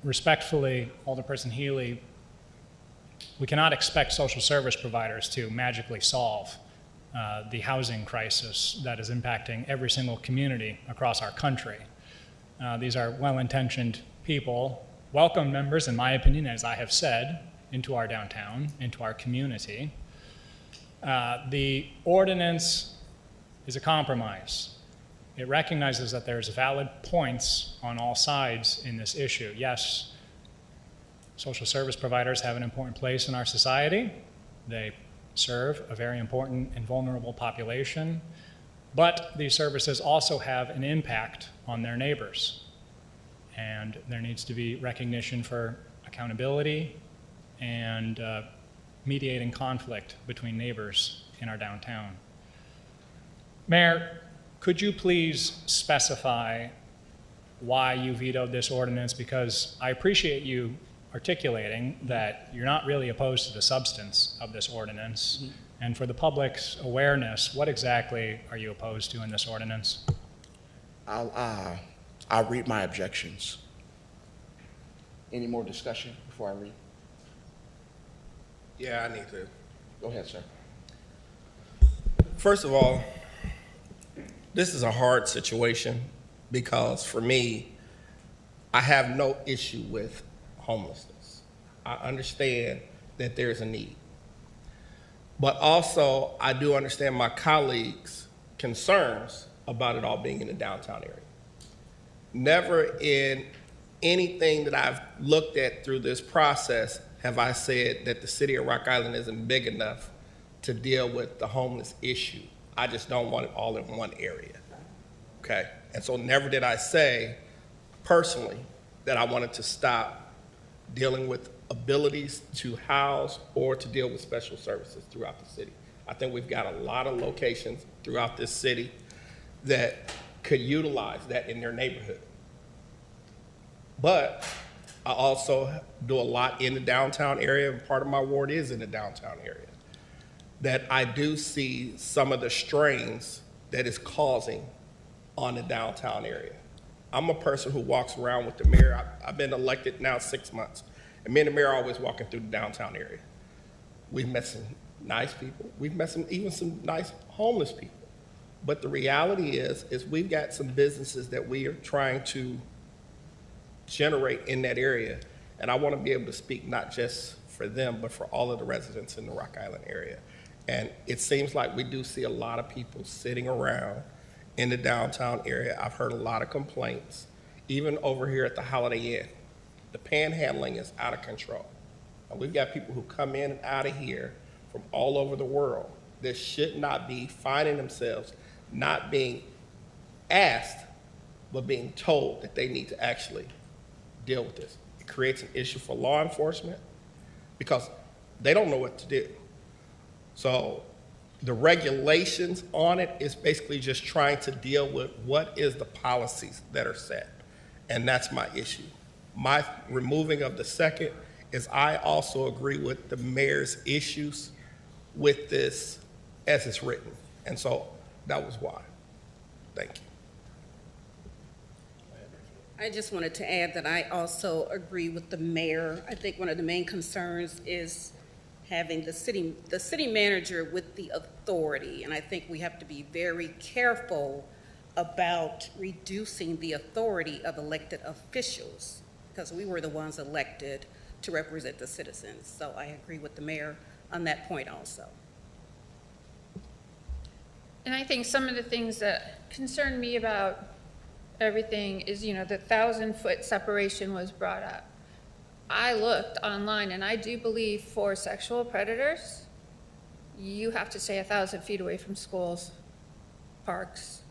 Respectfully, Alderperson Healy, we cannot expect social service providers to magically solve the housing crisis that is impacting every single community across our country. These are well-intentioned people, welcome members, in my opinion, as I have said, into our downtown, into our community. The ordinance is a compromise. It recognizes that there's valid points on all sides in this issue. Yes, social service providers have an important place in our society. They serve a very important and vulnerable population, but these services also have an impact on their neighbors. And there needs to be recognition for accountability and mediating conflict between neighbors in our downtown. Mayor, could you please specify why you vetoed this ordinance? Because I appreciate you articulating that you're not really opposed to the substance of this ordinance. Mm-hmm. And for the public's awareness, what exactly are you opposed to in this ordinance? I'll read my objections. Any more discussion before I read? Yeah, I need to. Go ahead, sir. First of all, this is a hard situation because for me, I have no issue with homelessness. I understand that there's a need. But also, I do understand my colleagues' concerns about it all being in the downtown area. Never in anything that I've looked at through this process have I said that the city of Rock Island isn't big enough to deal with the homeless issue. I just don't want it all in one area, okay? And so never did I say personally that I wanted to stop dealing with abilities to house or to deal with special services throughout the city. I think we've got a lot of locations throughout this city that could utilize that in their neighborhood. But I also do a lot in the downtown area, and part of my ward is in the downtown area, that I do see some of the strains that is causing on the downtown area. I'm a person who walks around with the mayor. I've been elected now 6 months, and me and the mayor are always walking through the downtown area. We've met some nice people. We've met even some nice homeless people. But the reality is we've got some businesses that we are trying to generate in that area. And I want to be able to speak not just for them, but for all of the residents in the Rock Island area. And it seems like we do see a lot of people sitting around in the downtown area. I've heard a lot of complaints, even over here at the Holiday Inn. The panhandling is out of control. And we've got people who come in and out of here from all over the world that should not be finding themselves not being asked but being told that they need to actually deal with this. It creates an issue for law enforcement because they don't know what to do. So the regulations on it is basically just trying to deal with what is the policies that are set. And that's my issue. My removing of the second is I also agree with the mayor's issues with this as it's written. And so that was why. Thank you. I just wanted to add that I also agree with the mayor. I think one of the main concerns is having the city manager with the authority, and I think we have to be very careful about reducing the authority of elected officials, because we were the ones elected to represent the citizens. So I agree with the mayor on that point also. And I think some of the things that concern me about everything is, the 1,000-foot separation was brought up. I looked online, and I do believe for sexual predators, you have to stay 1,000 feet away from schools, parks,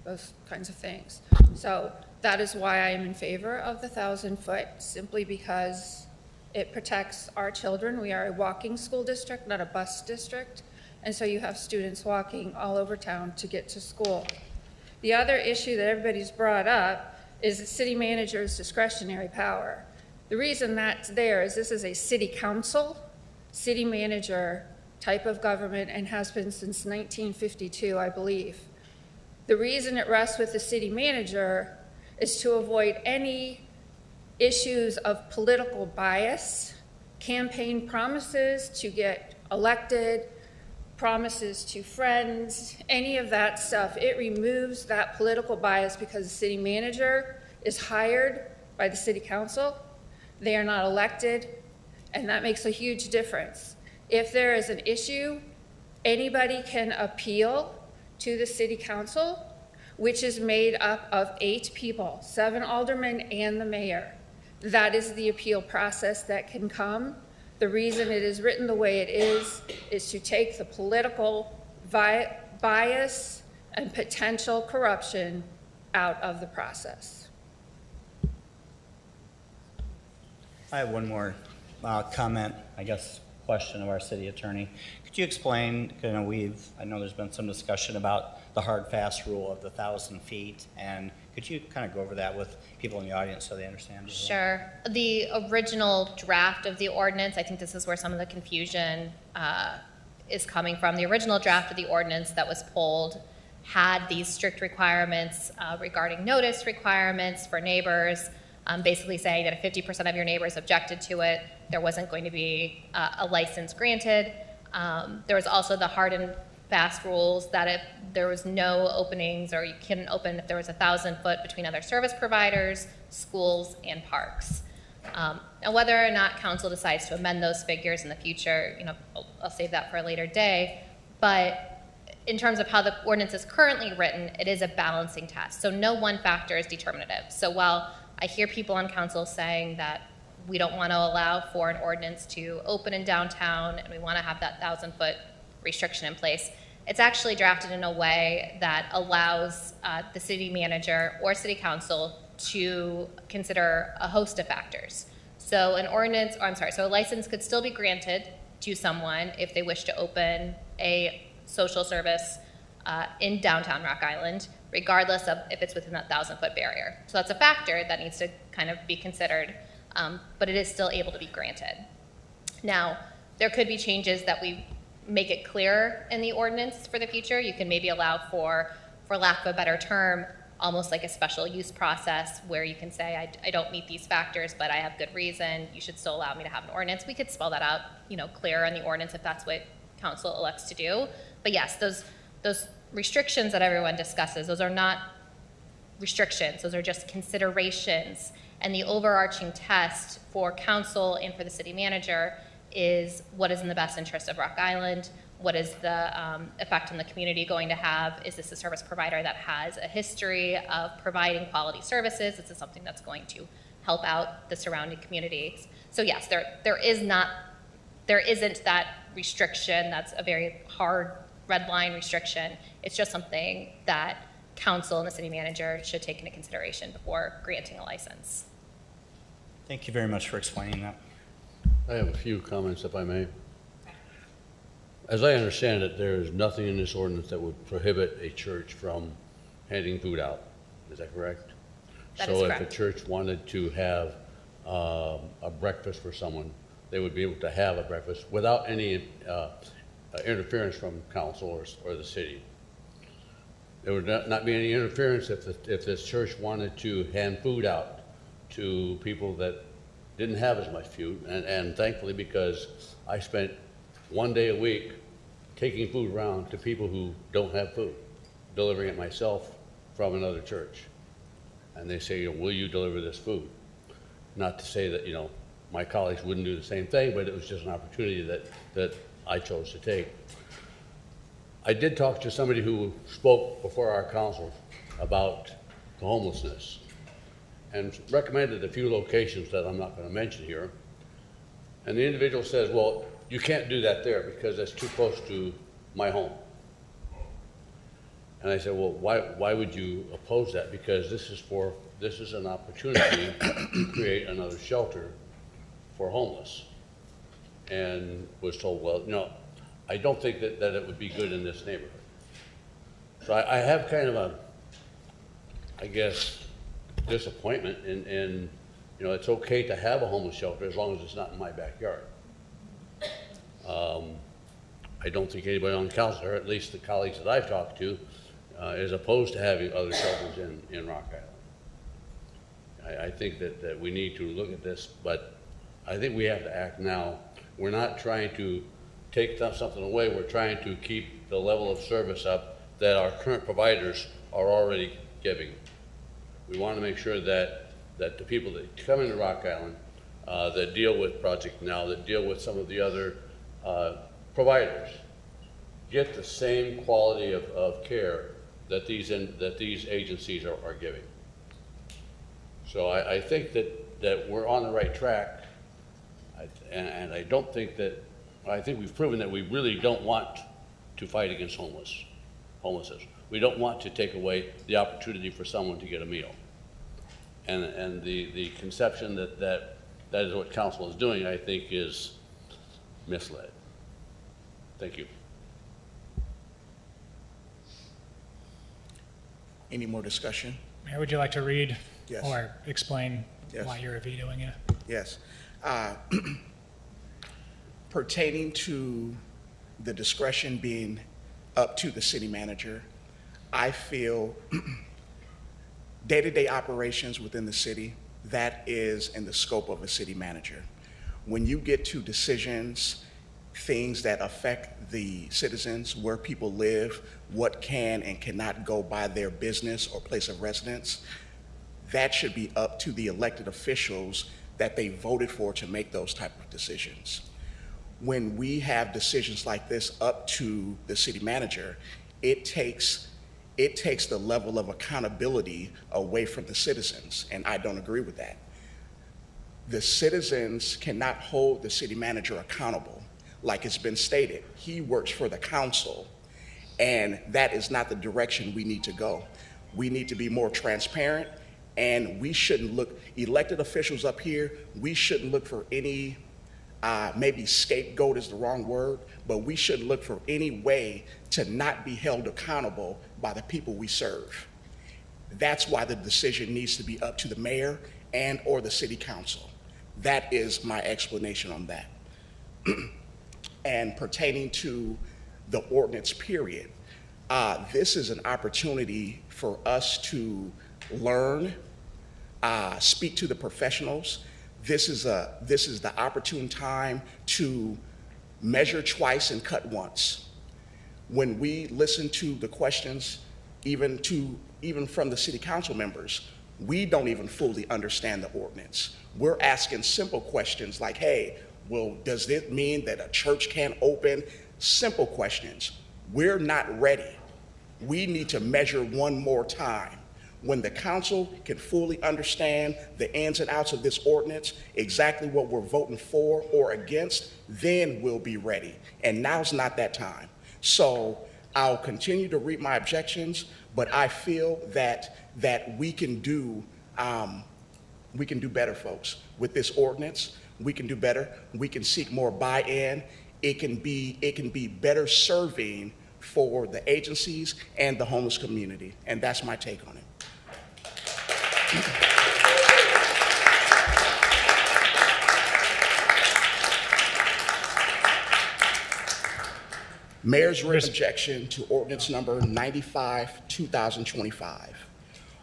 those kinds of things. So that is why I am in favor of the 1,000-foot, simply because it protects our children. We are a walking school district, not a bus district. And so you have students walking all over town to get to school. The other issue that everybody's brought up is the city manager's discretionary power. The reason that's there is this is a city council, city manager type of government and has been since 1952, I believe. The reason it rests with the city manager is to avoid any issues of political bias, campaign promises to get elected, promises to friends, any of that stuff. It removes that political bias because the city manager is hired by the city council. They are not elected, and that makes a huge difference. If there is an issue, anybody can appeal to the city council, which is made up of 8 people, 7 aldermen and the mayor. That is the appeal process that can come. The reason it is written the way it is to take the political bias and potential corruption out of the process. I have one more comment, I guess, question of our city attorney. Could you explain, I know there's been some discussion about the hard, fast rule of the 1,000 feet, and could you kind of go over that with people in the audience so they understand? Sure. The original draft of the ordinance, I think this is where some of the confusion is coming from. The original draft of the ordinance that was pulled had these strict requirements regarding notice requirements for neighbors, basically saying that if 50% of your neighbors objected to it, there wasn't going to be a license granted. There was also the hard and fast rules that if there was no openings, or you couldn't open if there was 1,000 foot between other service providers, schools, and parks. And whether or not council decides to amend those figures in the future, I'll save that for a later day. But in terms of how the ordinance is currently written, it is a balancing test. So no one factor is determinative. So while I hear people on council saying that we don't want to allow for an ordinance to open in downtown and we want to have that 1,000 foot restriction in place, it's actually drafted in a way that allows the city manager or city council to consider a host of factors. So so a license could still be granted to someone if they wish to open a social service in downtown Rock Island, regardless of if it's within that 1,000 foot barrier. So that's a factor that needs to kind of be considered, but it is still able to be granted. Now, there could be changes that we make it clearer in the ordinance for the future. You can maybe allow for lack of a better term, almost like a special use process where you can say, I don't meet these factors, but I have good reason. You should still allow me to have an ordinance. We could spell that out, clearer in the ordinance if that's what council elects to do. But yes, those restrictions that everyone discusses, those are not restrictions. Those are just considerations. And the overarching test for council and for the city manager is what is in the best interest of Rock Island, what is the effect on the community going to have, is this a service provider that has a history of providing quality services, is this something that's going to help out the surrounding communities. So yes, there isn't that restriction that's a very hard red line restriction. It's just something that council and the city manager should take into consideration before granting a license. Thank you very much for explaining that. I have a few comments, if I may. As I understand it, there is nothing in this ordinance that would prohibit a church from handing food out. Is that correct? That is So correct. if a church wanted to have a breakfast for someone, they would be able to have a breakfast without any interference from council or the city. There would not be any interference if this church wanted to hand food out to people that didn't have as much food. And thankfully, because I spent one day a week taking food around to people who don't have food, delivering it myself from another church. And they say, will you deliver this food? Not to say that, my colleagues wouldn't do the same thing, but it was just an opportunity that I chose to take. I did talk to somebody who spoke before our council about the homelessness and recommended a few locations that I'm not going to mention here. And the individual says, well, you can't do that there because that's too close to my home. And I said, well, why would you oppose that? Because this is an opportunity to create another shelter for homeless. And was told, well, no, I don't think that it would be good in this neighborhood. So I have kind of a, I guess, disappointment in it's okay to have a homeless shelter as long as it's not in my backyard. I don't think anybody on the council, or at least the colleagues that I've talked to, is opposed to having other shelters in Rock Island. I think that we need to look at this, but I think we have to act now. We're not trying to take something away. We're trying to keep the level of service up that our current providers are already giving. We want to make sure that the people that come into Rock Island, that deal with Project Now, that deal with some of the other providers, get the same quality of care that these agencies are giving. So I think that we're on the right track, and I don't think that, I think we've proven that we really don't want to fight against homelessness. We don't want to take away the opportunity for someone to get a meal. And the conception that is what council is doing, I think, is misled. Thank you. Any more discussion? Mayor, would you like to read Yes. or explain Yes. why you're vetoing it? Yes. Pertaining to the discretion being up to the city manager, I feel day-to-day operations within the city, that is in the scope of a city manager. When you get to decisions, things that affect the citizens, where people live, what can and cannot go by their business or place of residence, that should be up to the elected officials that they voted for to make those type of decisions. When we have decisions like this up to the city manager, it takes the level of accountability away from the citizens, and I don't agree with that. The citizens cannot hold the city manager accountable. Like it's been stated, he works for the council, and that is not the direction we need to go. We need to be more transparent, and we shouldn't look, elected officials up here, we shouldn't look for any, maybe scapegoat is the wrong word, but we shouldn't look for any way to not be held accountable by the people we serve. That's why the decision needs to be up to the mayor and or the city council. That is my explanation on that. And pertaining to the ordinance period, this is an opportunity for us to learn, speak to the professionals. This is the opportune time to measure twice and cut once. When we listen to the questions, even from the city council members, we don't even fully understand the ordinance. We're asking simple questions like, hey, well, does this mean that a church can't open? Simple questions. We're not ready. We need to measure one more time. When the council can fully understand the ins and outs of this ordinance, exactly what we're voting for or against, then we'll be ready. And now's not that time. So I'll continue to read my objections, but I feel that we can do better, folks. With this ordinance, we can do better. We can seek more buy-in. It can be better serving for the agencies and the homeless community, and that's my take on it. Mayor's written objection to ordinance number 95, 2025.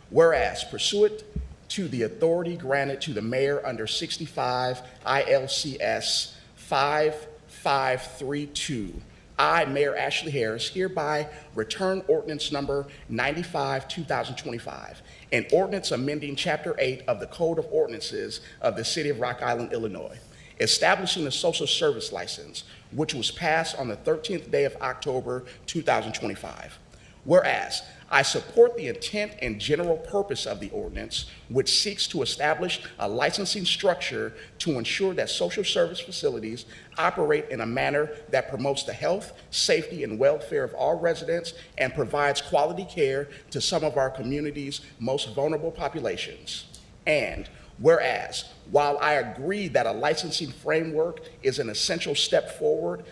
Whereas pursuant to the authority granted to the mayor under 65 ILCS 5532, I, Mayor Ashley Harris, hereby return ordinance number 95, 2025, an ordinance amending Chapter 8 of the Code of Ordinances of the City of Rock Island, Illinois, establishing a social service license, which was passed on the 13th day of October 2025. Whereas I support the intent and general purpose of the ordinance, which seeks to establish a licensing structure to ensure that social service facilities operate in a manner that promotes the health, safety, and welfare of all residents and provides quality care to some of our community's most vulnerable populations. And whereas, while I agree that a licensing framework is an essential step forward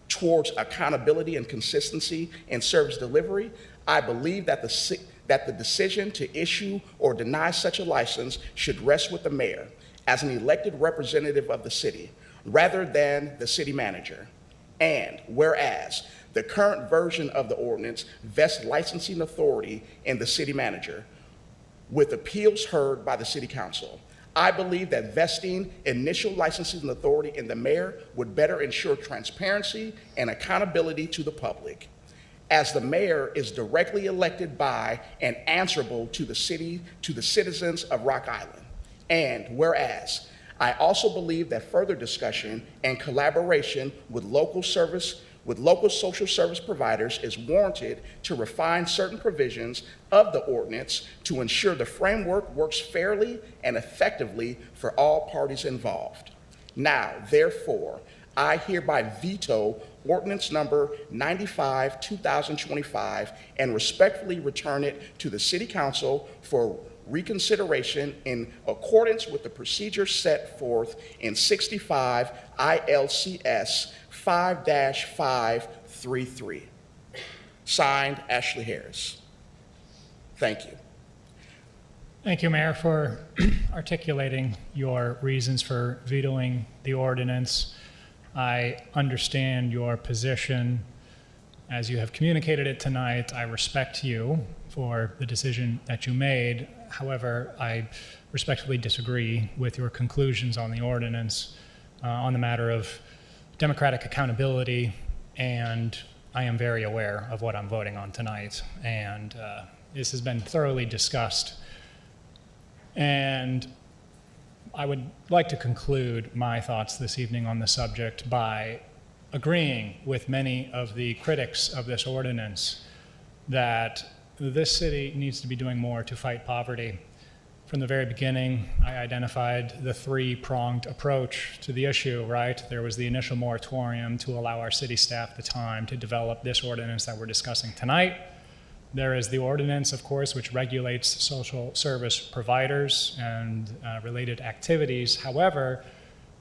towards accountability and consistency in service delivery, I believe that the decision to issue or deny such a license should rest with the mayor as an elected representative of the city, rather than the city manager. And whereas the current version of the ordinance vests licensing authority in the city manager, with appeals heard by the city council, I believe that vesting initial licensing authority in the mayor would better ensure transparency and accountability to the public, as the mayor is directly elected by and answerable to the citizens of Rock Island. And whereas I also believe that further discussion and collaboration with local social service providers is warranted to refine certain provisions of the ordinance to ensure the framework works fairly and effectively for all parties involved. Now, therefore, I hereby veto ordinance number 95, 2025, and respectfully return it to the City Council for reconsideration in accordance with the procedure set forth in 65 ILCS 5-533. Signed, Ashley Harris. Thank you. Thank you, Mayor, for articulating your reasons for vetoing the ordinance. I understand your position as you have communicated it tonight. I respect you for the decision that you made. However, I respectfully disagree with your conclusions on the ordinance on the matter of democratic accountability, and I am very aware of what I'm voting on tonight, and this has been thoroughly discussed. And I would like to conclude my thoughts this evening on the subject by agreeing with many of the critics of this ordinance that this city needs to be doing more to fight poverty. From the very beginning, I identified the three-pronged approach to the issue, right? There was the initial moratorium to allow our city staff the time to develop this ordinance that we're discussing tonight. There is the ordinance, of course, which regulates social service providers and related activities. However,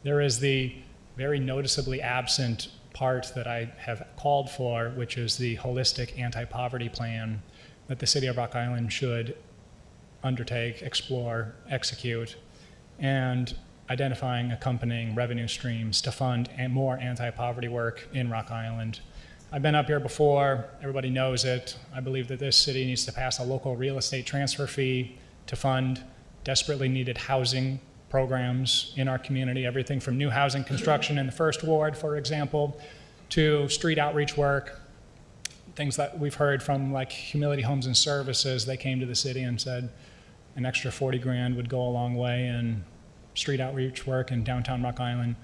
there is the very noticeably absent part that I have called for, which is the holistic anti-poverty plan that the City of Rock Island should undertake, explore, execute, and identifying accompanying revenue streams to fund more anti-poverty work in Rock Island. I've been up here before, everybody knows it. I believe that this city needs to pass a local real estate transfer fee to fund desperately needed housing programs in our community, everything from new housing construction in the First Ward, for example, to street outreach work, things that we've heard from like Humility Homes and Services. They came to the city and said an extra 40 grand would go a long way in street outreach work in downtown Rock Island.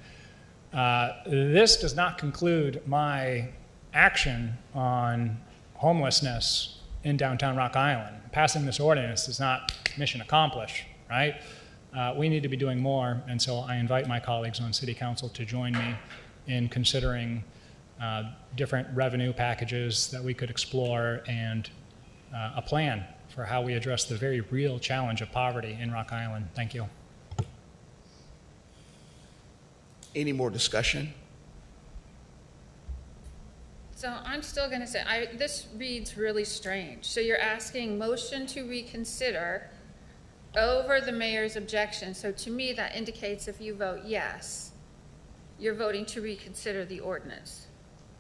This does not conclude my action on homelessness in downtown Rock Island. Passing this ordinance is not mission accomplished, right? We need to be doing more, and so I invite my colleagues on City Council to join me in considering different revenue packages that we could explore, and a plan for how we address the very real challenge of poverty in Rock Island. Thank you. Any more discussion? So I'm still going to say, this reads really strange. So you're asking motion to reconsider over the mayor's objection. So to me, that indicates if you vote yes, you're voting to reconsider the ordinance.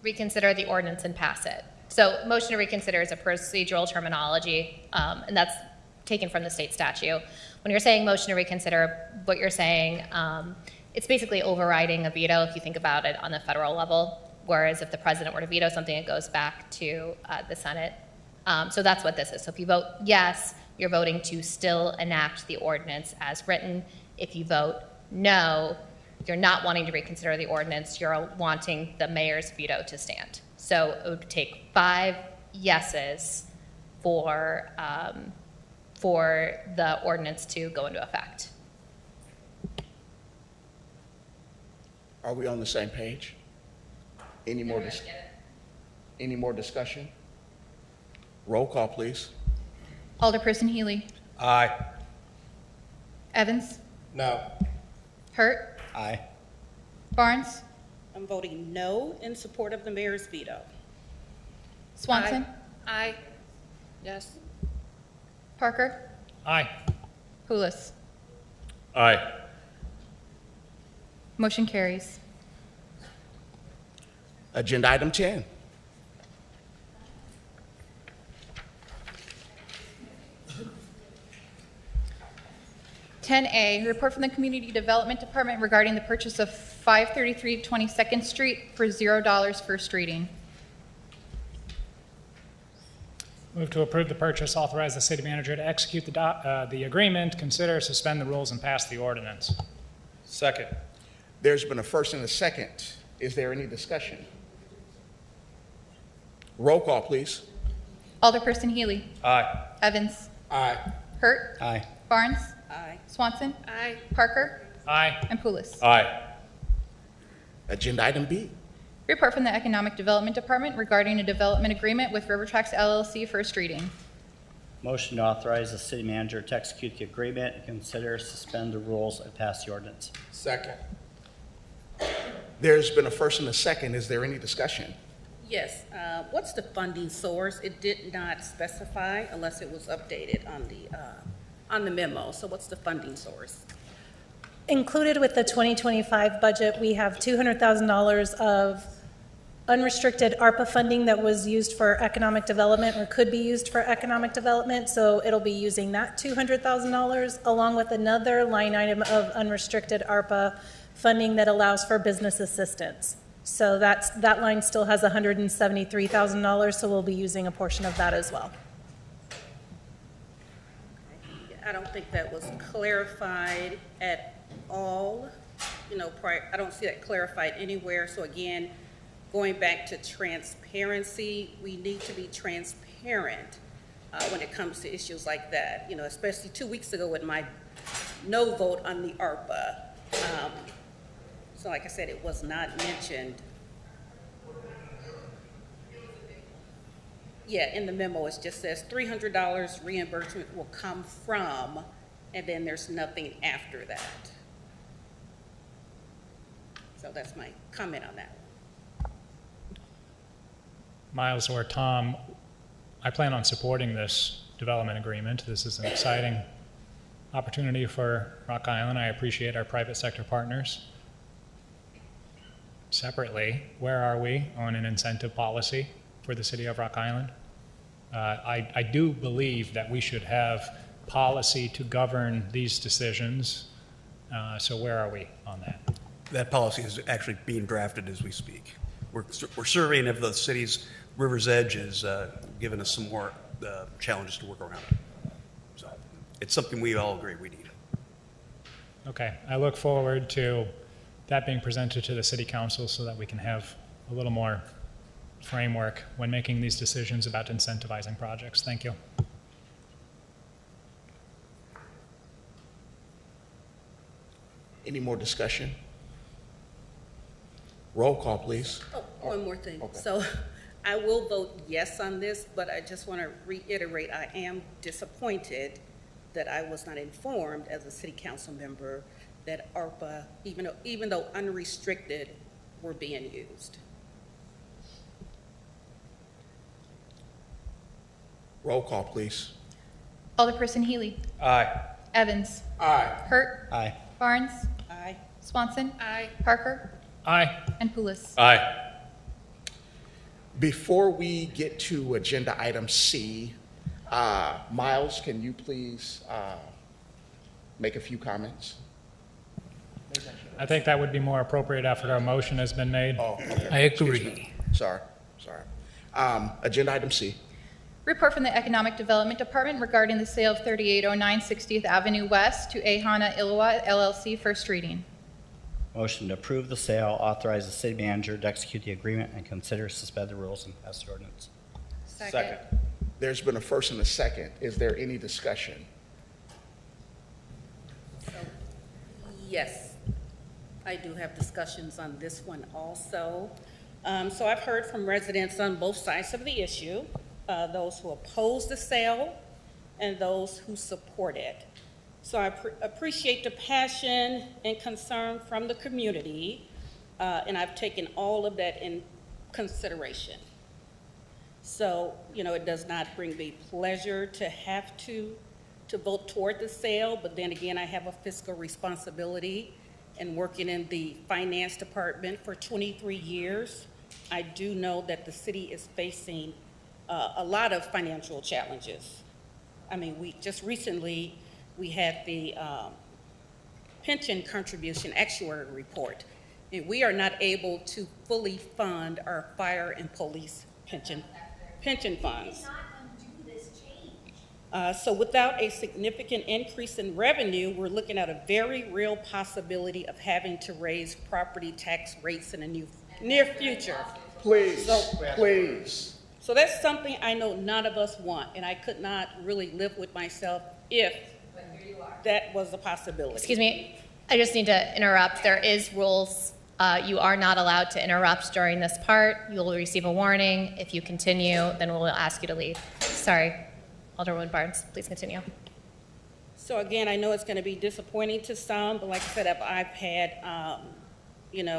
Reconsider the ordinance and pass it. So motion to reconsider is a procedural terminology, and that's taken from the state statute. When you're saying motion to reconsider, what you're saying, it's basically overriding a veto if you think about it on the federal level, whereas if the president were to veto something, it goes back to the Senate. So that's what this is. So if you vote yes, you're voting to still enact the ordinance as written. If you vote no, you're not wanting to reconsider the ordinance, you're wanting the mayor's veto to stand. So it would take 5 yeses for the ordinance to go into effect. Are we on the same page? Any more discussion? Roll call, please. Alderperson Healy. Aye. Evans. No. Hurt. Aye. Barnes. I'm voting no in support of the mayor's veto. Swanson. Aye. Yes. Parker. Aye. Pulis. Aye. Motion carries. Agenda item 10. A, report from the Community Development Department regarding the purchase of 533 22nd Street for $0 first reading. Move to approve the purchase, authorize the city manager to execute the agreement, consider, suspend the rules, and pass the ordinance. Second. There's been a first and a second. Is there any discussion? Roll call, please. Alderperson Healy. Aye. Evans. Aye. Hurt. Aye. Barnes. Aye. Swanson. Aye. Parker. Aye. And Pulis. Aye. Agenda item B. Report from the Economic Development Department regarding a development agreement with River Tracks LLC, first reading. Motion to authorize the city manager to execute the agreement, consider, suspend the rules, and pass the ordinance. Second. There's been a first and a second. Is there any discussion? Yes, what's the funding source? It did not specify unless it was updated on the memo. So what's the funding source? Included with the 2025 budget, we have $200,000 of unrestricted ARPA funding that was used for economic development or could be used for economic development. So it'll be using that $200,000 along with another line item of unrestricted ARPA funding that allows for business assistance. So that line still has $173,000, so we'll be using a portion of that as well. I don't think that was clarified at all. You know, I don't see that clarified anywhere. So again, going back to transparency, we need to be transparent when it comes to issues like that. You know, especially 2 weeks ago with my no vote on the ARPA. So like I said, it was not mentioned. Yeah, in the memo, it just says $300 reimbursement will come from, and then there's nothing after that. So that's my comment on that. Miles or Tom, I plan on supporting this development agreement. This is an exciting opportunity for Rock Island. I appreciate our private sector partners. Separately, where are we on an incentive policy for the city of Rock Island? I do believe that we should have policy to govern these decisions. So where are we on that? That policy is actually being drafted as we speak. We're surveying if the city's River's Edge is giving us some more challenges to work around. So it's something we all agree we need. Okay, I look forward to that being presented to the city council so that we can have a little more framework when making these decisions about incentivizing projects. Thank you. Any more discussion? Roll call, please. Oh, one more thing. So I will vote yes on this, but I just want to reiterate, I am disappointed that I was not informed as a city council member that ARPA, even though unrestricted, were being used. Roll call, please. Alderperson Healy. Aye. Evans. Aye. Hurt. Aye. Barnes. Aye. Swanson. Aye. Parker. Aye. And Pulis. Aye. Before we get to agenda item C, Miles, can you please make a few comments? I think that would be more appropriate after our motion has been made. Oh, okay. I agree. Sorry. Agenda item C. Report from the Economic Development Department regarding the sale of 3809 60th Avenue West to Ahana Illawa LLC, first reading. Motion to approve the sale, authorize the city manager to execute the agreement, and consider suspend the rules and pass the ordinance. Second. There's been a first and a second. Is there any discussion? Yes, I do have discussions on this one also. So I've heard from residents on both sides of the issue, those who oppose the sale and those who support it. So I appreciate the passion and concern from the community, and I've taken all of that in consideration. So, it does not bring me pleasure to have to vote toward the sale, but then again, I have a fiscal responsibility, and working in the finance department for 23 years, I do know that the city is facing a lot of financial challenges. I mean, we just recently, we had the pension contribution actuary report, and we are not able to fully fund our fire and police pension funds. So without a significant increase in revenue, we're looking at a very real possibility of having to raise property tax rates in the near future. Please. So that's something I know none of us want, and I could not really live with myself if that was a possibility. Excuse me, I just need to interrupt. There is rules. You are not allowed to interrupt during this part. You will receive a warning. If you continue, then we'll ask you to leave. Sorry. Alderwoman Barnes, please continue. So again, I know it's going to be disappointing to some, but like I said, I've had,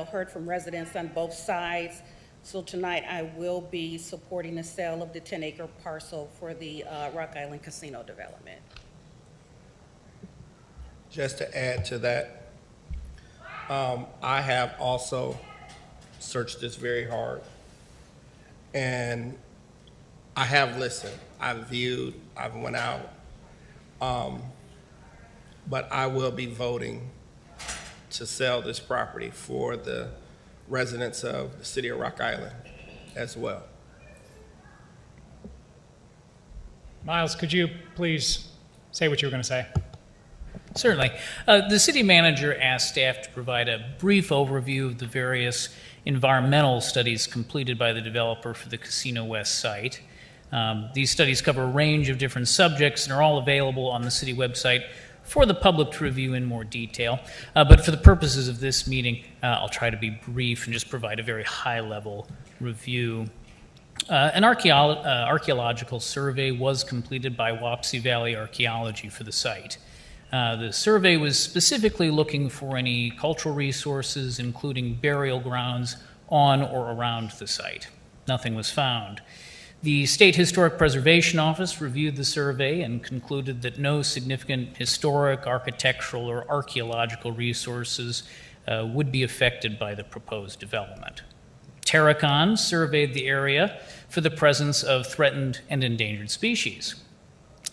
heard from residents on both sides. So tonight I will be supporting the sale of the 10-acre parcel for the Rock Island Casino development. Just to add to that, I have also searched this very hard, and I have listened, I've viewed, I've went out, but I will be voting to sell this property for the residents of the city of Rock Island as well. Miles, could you please say what you were going to say? Certainly. The city manager asked staff to provide a brief overview of the various environmental studies completed by the developer for the Casino West site. These studies cover a range of different subjects and are all available on the city website for the public to review in more detail. But for the purposes of this meeting, I'll try to be brief and just provide a very high-level review. An archaeological survey was completed by Wapsie Valley Archaeology for the site. The survey was specifically looking for any cultural resources, including burial grounds, on or around the site. Nothing was found. The State Historic Preservation Office reviewed the survey and concluded that no significant historic, architectural, or archaeological resources would be affected by the proposed development. Terracon surveyed the area for the presence of threatened and endangered species.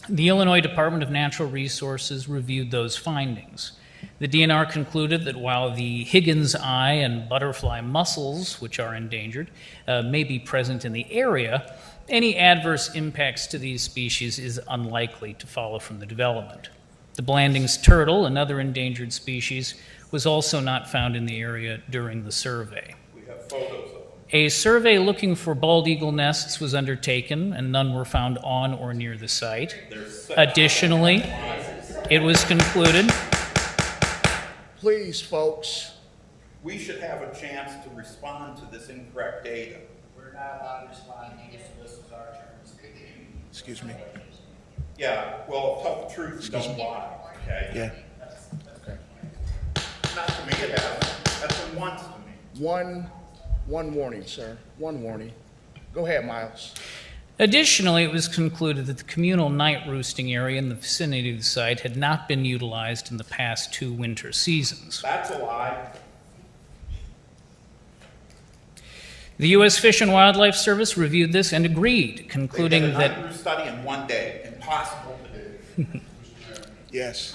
The Illinois Department of Natural Resources reviewed those findings. The DNR concluded that while the Higgins eye and butterfly mussels, which are endangered, may be present in the area, any adverse impacts to these species is unlikely to follow from the development. The Blandings turtle, another endangered species, was also not found in the area during the survey. We have photos of them. A survey looking for bald eagle nests was undertaken, and none were found on or near the site. Additionally, it was concluded. Please, folks. We should have a chance to respond to this incorrect data. We're not allowed to respond unless this is our terms. Excuse me. Yeah, well, tell the truth and don't lie, okay? Yeah. Not to me, it hasn't. That's been once to me. One warning, sir. One warning. Go ahead, Miles. Additionally, it was concluded that the communal night roosting area in the vicinity of the site had not been utilized in the past 2 winter seasons. That's a lie. The U.S. Fish and Wildlife Service reviewed this and agreed, concluding They did a that... night roost study in 1 day. Impossible to do. Yes.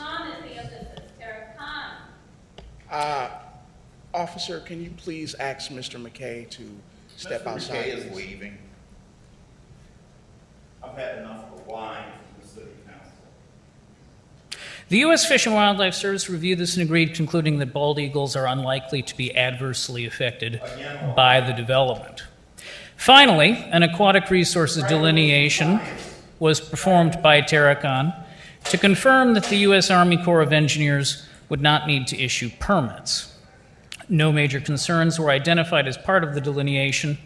Officer, can you please ask Mr. McKay to step Mr. outside? McKay is please? leaving. I've had enough of lying from the city council. The U.S. Fish and Wildlife Service reviewed this and agreed, concluding that bald eagles are unlikely to be adversely affected by the development. Finally, an aquatic resources delineation was performed by Terracon to confirm that the U.S. Army Corps of Engineers would not need to issue permits. No major concerns were identified as part of the delineation,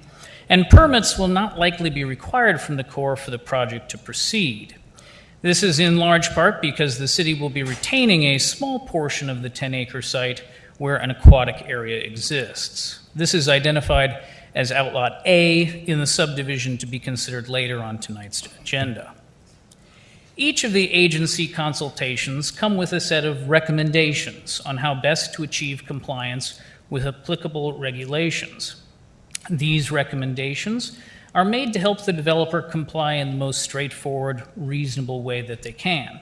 and permits will not likely be required from the Corps for the project to proceed. This is in large part because the city will be retaining a small portion of the 10-acre site where an aquatic area exists. This is identified as Outlot A in the subdivision to be considered later on tonight's agenda. Each of the agency consultations come with a set of recommendations on how best to achieve compliance with applicable regulations. These recommendations are made to help the developer comply in the most straightforward, reasonable way that they can.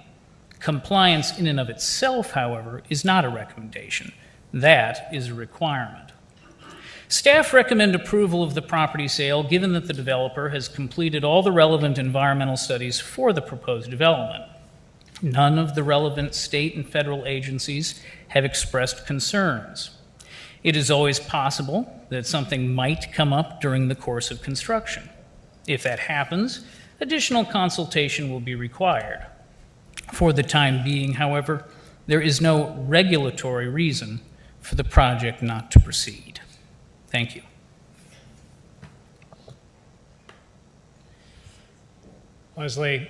Compliance in and of itself, however, is not a recommendation. That is a requirement. Staff recommend approval of the property sale given that the developer has completed all the relevant environmental studies for the proposed development. None of the relevant state and federal agencies have expressed concerns. It is always possible that something might come up during the course of construction. If that happens, additional consultation will be required. For the time being, however, there is no regulatory reason for the project not to proceed. Thank you. Leslie,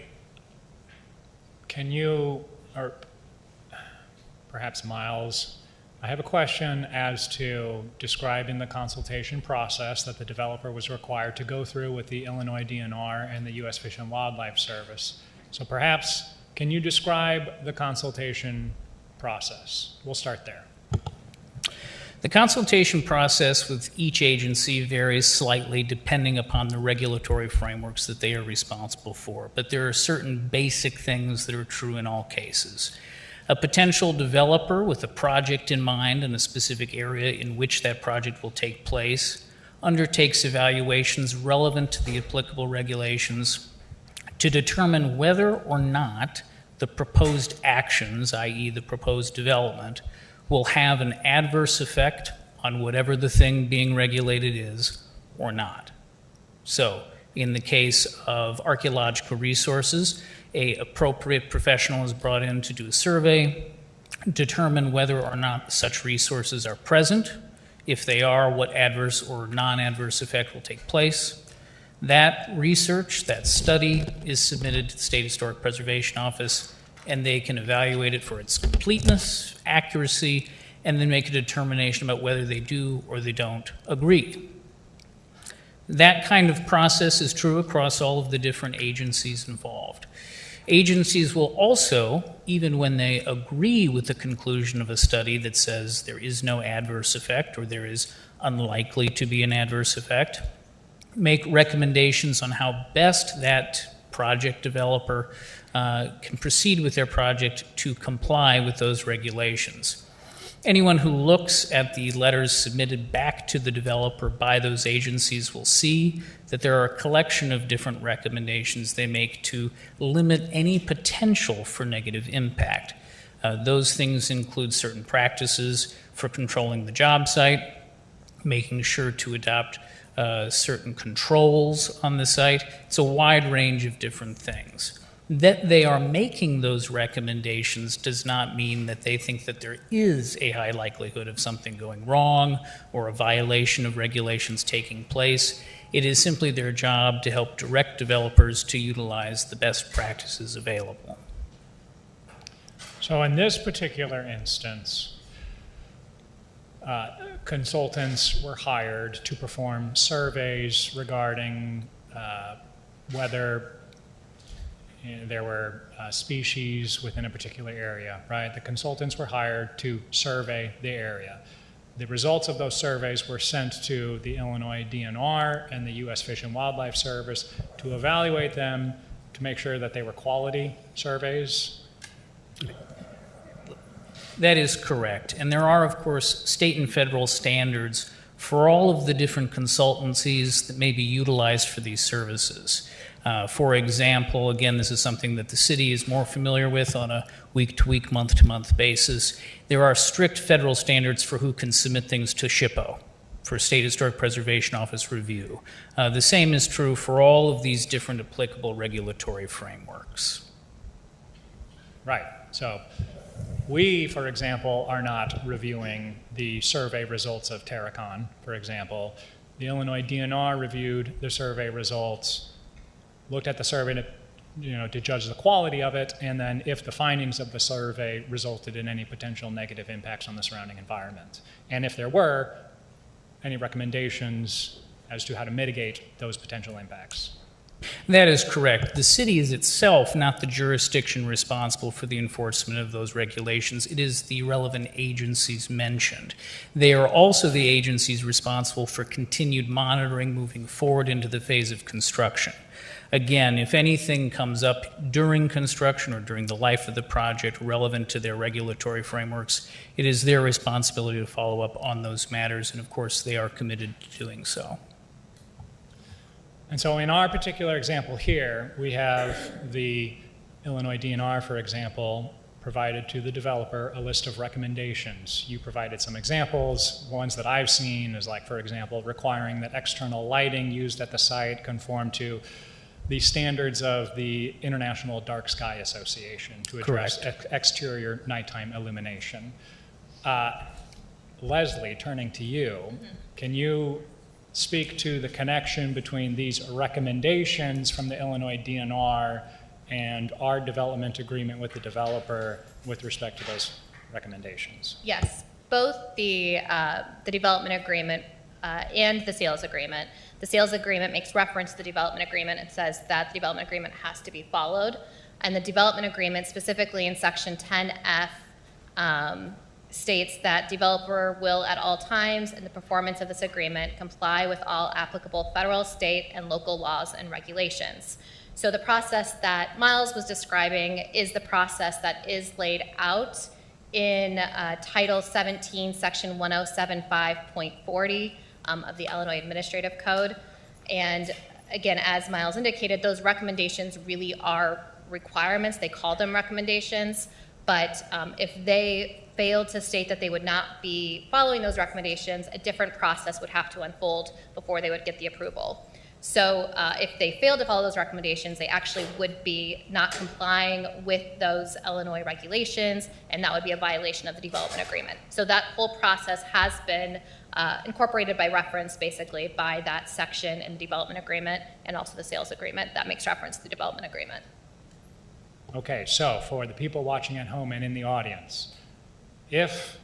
can you, or perhaps Miles, I have a question as to describing the consultation process that the developer was required to go through with the Illinois DNR and the U.S. Fish and Wildlife Service. So perhaps, can you describe the consultation process? We'll start there. The consultation process with each agency varies slightly depending upon the regulatory frameworks that they are responsible for, but there are certain basic things that are true in all cases. A potential developer with a project in mind in a specific area in which that project will take place undertakes evaluations relevant to the applicable regulations to determine whether or not the proposed actions, i.e. the proposed development, will have an adverse effect on whatever the thing being regulated is or not. So, in the case of archaeological resources, an appropriate professional is brought in to do a survey, determine whether or not such resources are present. If they are, what adverse or non-adverse effect will take place. That research, that study, is submitted to the State Historic Preservation Office, and they can evaluate it for its completeness, accuracy, and then make a determination about whether they do or they don't agree. That kind of process is true across all of the different agencies involved. Agencies will also, even when they agree with the conclusion of a study that says there is no adverse effect or there is unlikely to be an adverse effect, make recommendations on how best that project developer can proceed with their project to comply with those regulations. Anyone who looks at the letters submitted back to the developer by those agencies will see that there are a collection of different recommendations they make to limit any potential for negative impact. Those things include certain practices for controlling the job site, making sure to adopt certain controls on the site. It's a wide range of different things. That they are making those recommendations does not mean that they think that there is a high likelihood of something going wrong or a violation of regulations taking place. It is simply their job to help direct developers to utilize the best practices available. So in this particular instance, consultants were hired to perform surveys regarding whether there were species within a particular area, right? The consultants were hired to survey the area. The results of those surveys were sent to the Illinois DNR and the U.S. Fish and Wildlife Service to evaluate them to make sure that they were quality surveys. That is correct. And there are, of course, state and federal standards for all of the different consultancies that may be utilized for these services. For example, again, this is something that the city is more familiar with on a week-to-week, month-to-month basis. There are strict federal standards for who can submit things to SHPO, for State Historic Preservation Office review. The same is true for all of these different applicable regulatory frameworks. Right. So we, for example, are not reviewing the survey results of Terracon, for example. The Illinois DNR reviewed the survey results, looked at the survey to judge the quality of it, and then if the findings of the survey resulted in any potential negative impacts on the surrounding environment. And if there were, any recommendations as to how to mitigate those potential impacts. That is correct. The city is itself not the jurisdiction responsible for the enforcement of those regulations. It is the relevant agencies mentioned. They are also the agencies responsible for continued monitoring moving forward into the phase of construction. Again, if anything comes up during construction or during the life of the project relevant to their regulatory frameworks, it is their responsibility to follow up on those matters, and of course they are committed to doing so. And so in our particular example here, we have the Illinois DNR, for example, provided to the developer a list of recommendations. You provided some examples. Ones that I've seen is like, for example, requiring that external lighting used at the site conform to the standards of the International Dark Sky Association to address exterior nighttime illumination. Leslie, turning to you, can you speak to the connection between these recommendations from the Illinois DNR and our development agreement with the developer with respect to those recommendations? Yes, both the development agreement and the sales agreement. The sales agreement makes reference to the development agreement. It says that the development agreement has to be followed. And the development agreement, specifically in section 10F, states that developer will at all times in the performance of this agreement comply with all applicable federal, state, and local laws and regulations. So the process that Miles was describing is the process that is laid out in Title 17, Section 1075.40 of the Illinois Administrative Code. And again, as Miles indicated, those recommendations really are requirements. They call them recommendations, but if they fail to state that they would not be following those recommendations, a different process would have to unfold before they would get the approval. So if they fail to follow those recommendations, they actually would be not complying with those Illinois regulations, and that would be a violation of the development agreement. So that whole process has been incorporated by reference, basically, by that section in the development agreement and also the sales agreement that makes reference to the development agreement. Okay, so for the people watching at home and in the audience, if,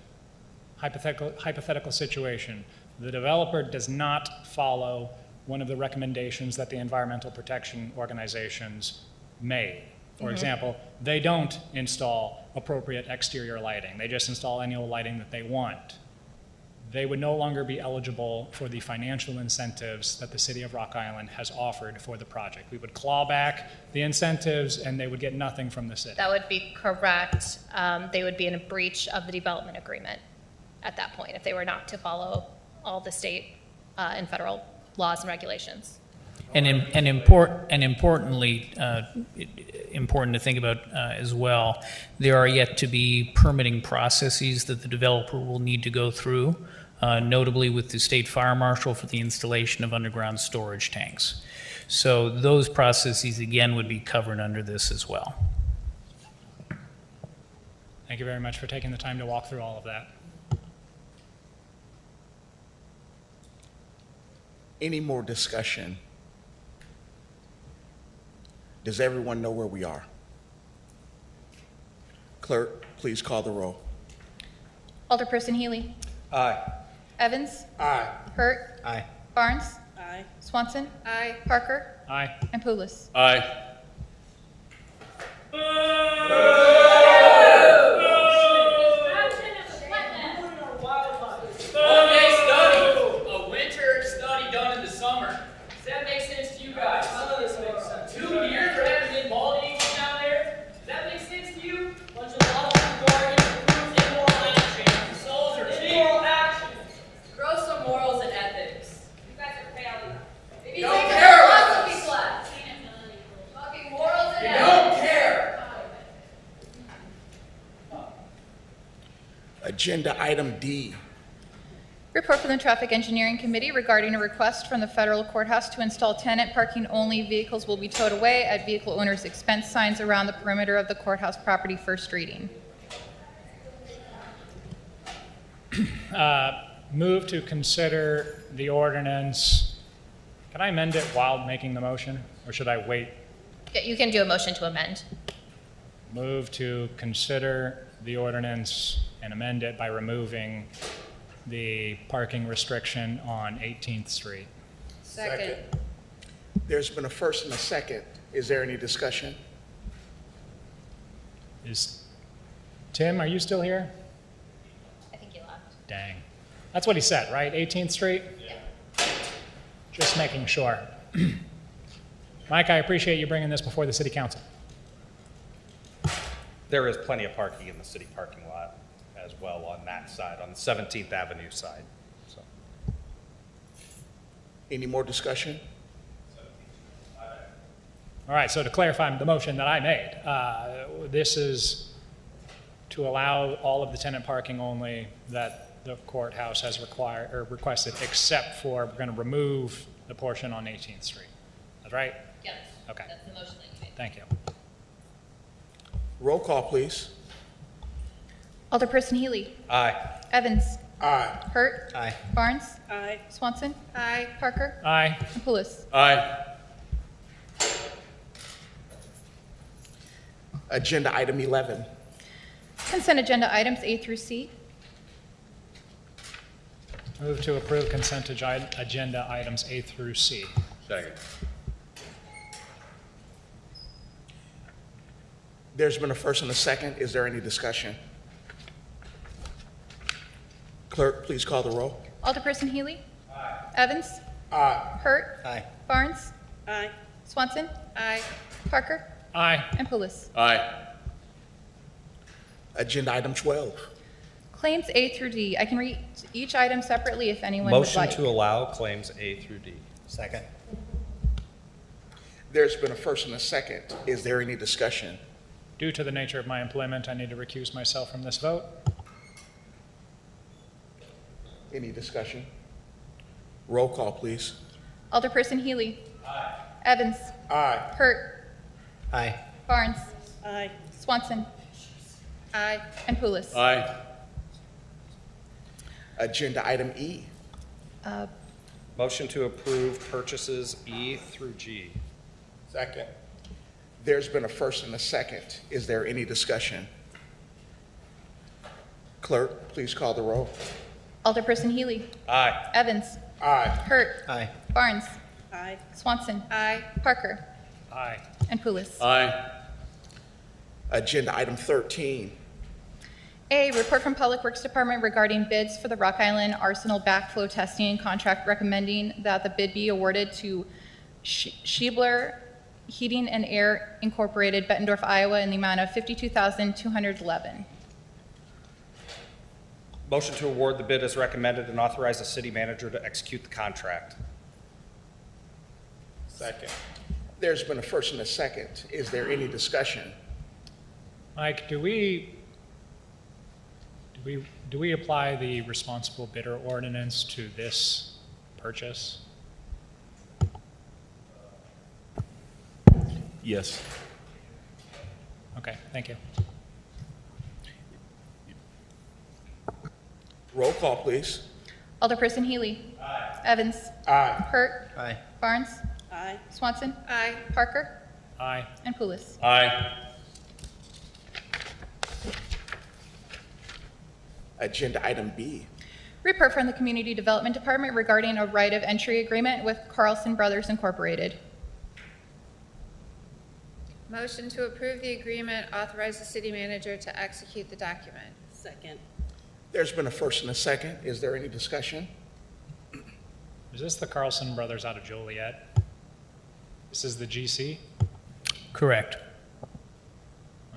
hypothetical situation, the developer does not follow one of the recommendations that the environmental protection organizations made. For example, they don't install appropriate exterior lighting. They just install any old lighting that they want. They would no longer be eligible for the financial incentives that the city of Rock Island has offered for the project. We would claw back the incentives and they would get nothing from the city. That would be correct. They would be in a breach of the development agreement at that point if they were not to follow all the state and federal laws and regulations. And importantly, important to think about as well, there are yet to be permitting processes that the developer will need to go through notably with the state fire marshal for the installation of underground storage tanks. So those processes, again, would be covered under this as well. Thank you very much for taking the time to walk through all of that. Any more discussion? Does everyone know where we are? Clerk, please call the roll. Alderperson Healy. Aye. Evans. Aye. Hurt. Aye. Barnes. Aye. Swanson. Aye. Parker. Aye. And Poulos. Aye. One-day study, a winter study done in the summer. Does that make sense to you guys? None of this makes sense. 2 years for having been bald eagles down there? Does that make sense to you? Bunch of lawful guardians proves immoral actions. Souls are immoral actions. Grow some morals and ethics. You guys are failing. Maybe you don't care about philosophy class. Talking morals and ethics. You don't care. Agenda item D. Report from the Traffic Engineering Committee regarding a request from the federal courthouse to install tenant parking only. Vehicles will be towed away at vehicle owners' expense signs around the perimeter of the courthouse property. First reading. Move to consider the ordinance. Can I amend it while making the motion, or should I wait? Yeah, you can do a motion to amend. Move to consider the ordinance and amend it by removing the parking restriction on 18th Street. Second. There's been a first and a second. Is there any discussion? Tim, are you still here? I think you left. Dang. That's what he said, right? 18th Street? Yeah. Just making sure. Mike, I appreciate you bringing this before the city council. There is plenty of parking in the city parking lot as well on that side, on the 17th Avenue side. So. Any more discussion? All right, so to clarify the motion that I made, this is to allow all of the tenant parking only that the courthouse has requested, except for we're going to remove the portion on 18th Street. That's right? Yes. Okay. That's the motion that you made. Thank you. Roll call, please. Alderperson Healy. Aye. Evans. Aye. Hurt. Aye. Barnes. Aye. Swanson. Aye. Parker. Aye. And Poulos. Aye. Agenda item 11. Consent agenda items A through C. Move to approve consent agenda items A through C. Second. There's been a first and a second. Is there any discussion? Clerk, please call the roll. Alderperson Healy. Aye. Evans. Aye. Hurt. Aye. Barnes. Aye. Swanson. Aye. Parker. Aye. And Poulos. Aye. Agenda item 12. Claims A through D. I can read each item separately if anyone would Motion like. to allow claims A through D. Second. There's been a first and a second. Is there any discussion? Due to the nature of my employment, I need to recuse myself from this vote. Any discussion? Roll call, please. Alderperson Healy. Aye. Evans. Aye. Hurt. Aye. Barnes. Aye. Swanson. Aye. And Poulos. Aye. Agenda item E. Motion to approve purchases E through G. Second. There's been a first and a second. Is there any discussion? Clerk, please call the roll. Alderperson Healy. Aye. Evans. Aye. Hurt. Aye. Barnes. Aye. Swanson. Aye. Parker. Aye. And Poulos. Aye. Agenda item 13. A, report from Public Works Department regarding bids for the Rock Island Arsenal backflow testing contract, recommending that the bid be awarded to Schiebler Heating and Air Incorporated, Bettendorf, Iowa, in the amount of $52,211. Motion to award the bid as recommended and authorize the city manager to execute the contract. Second. There's been a first and a second. Is there any discussion? Mike, do we Do we apply the responsible bidder ordinance to this purchase? Yes. Okay, thank you. Roll call, please. Alderperson Healy. Aye. Evans. Aye. Hurt. Aye. Barnes. Aye. Swanson. Aye. Parker. Aye. And Pulis. Aye. Agenda item B. Report from the Community Development Department regarding a right of entry agreement with Carlson Brothers Incorporated. Motion to approve the agreement, authorize the city manager to execute the document. Second. There's been a first and a second. Is there any discussion? Is this the Carlson Brothers out of Joliet? This is the GC? Correct.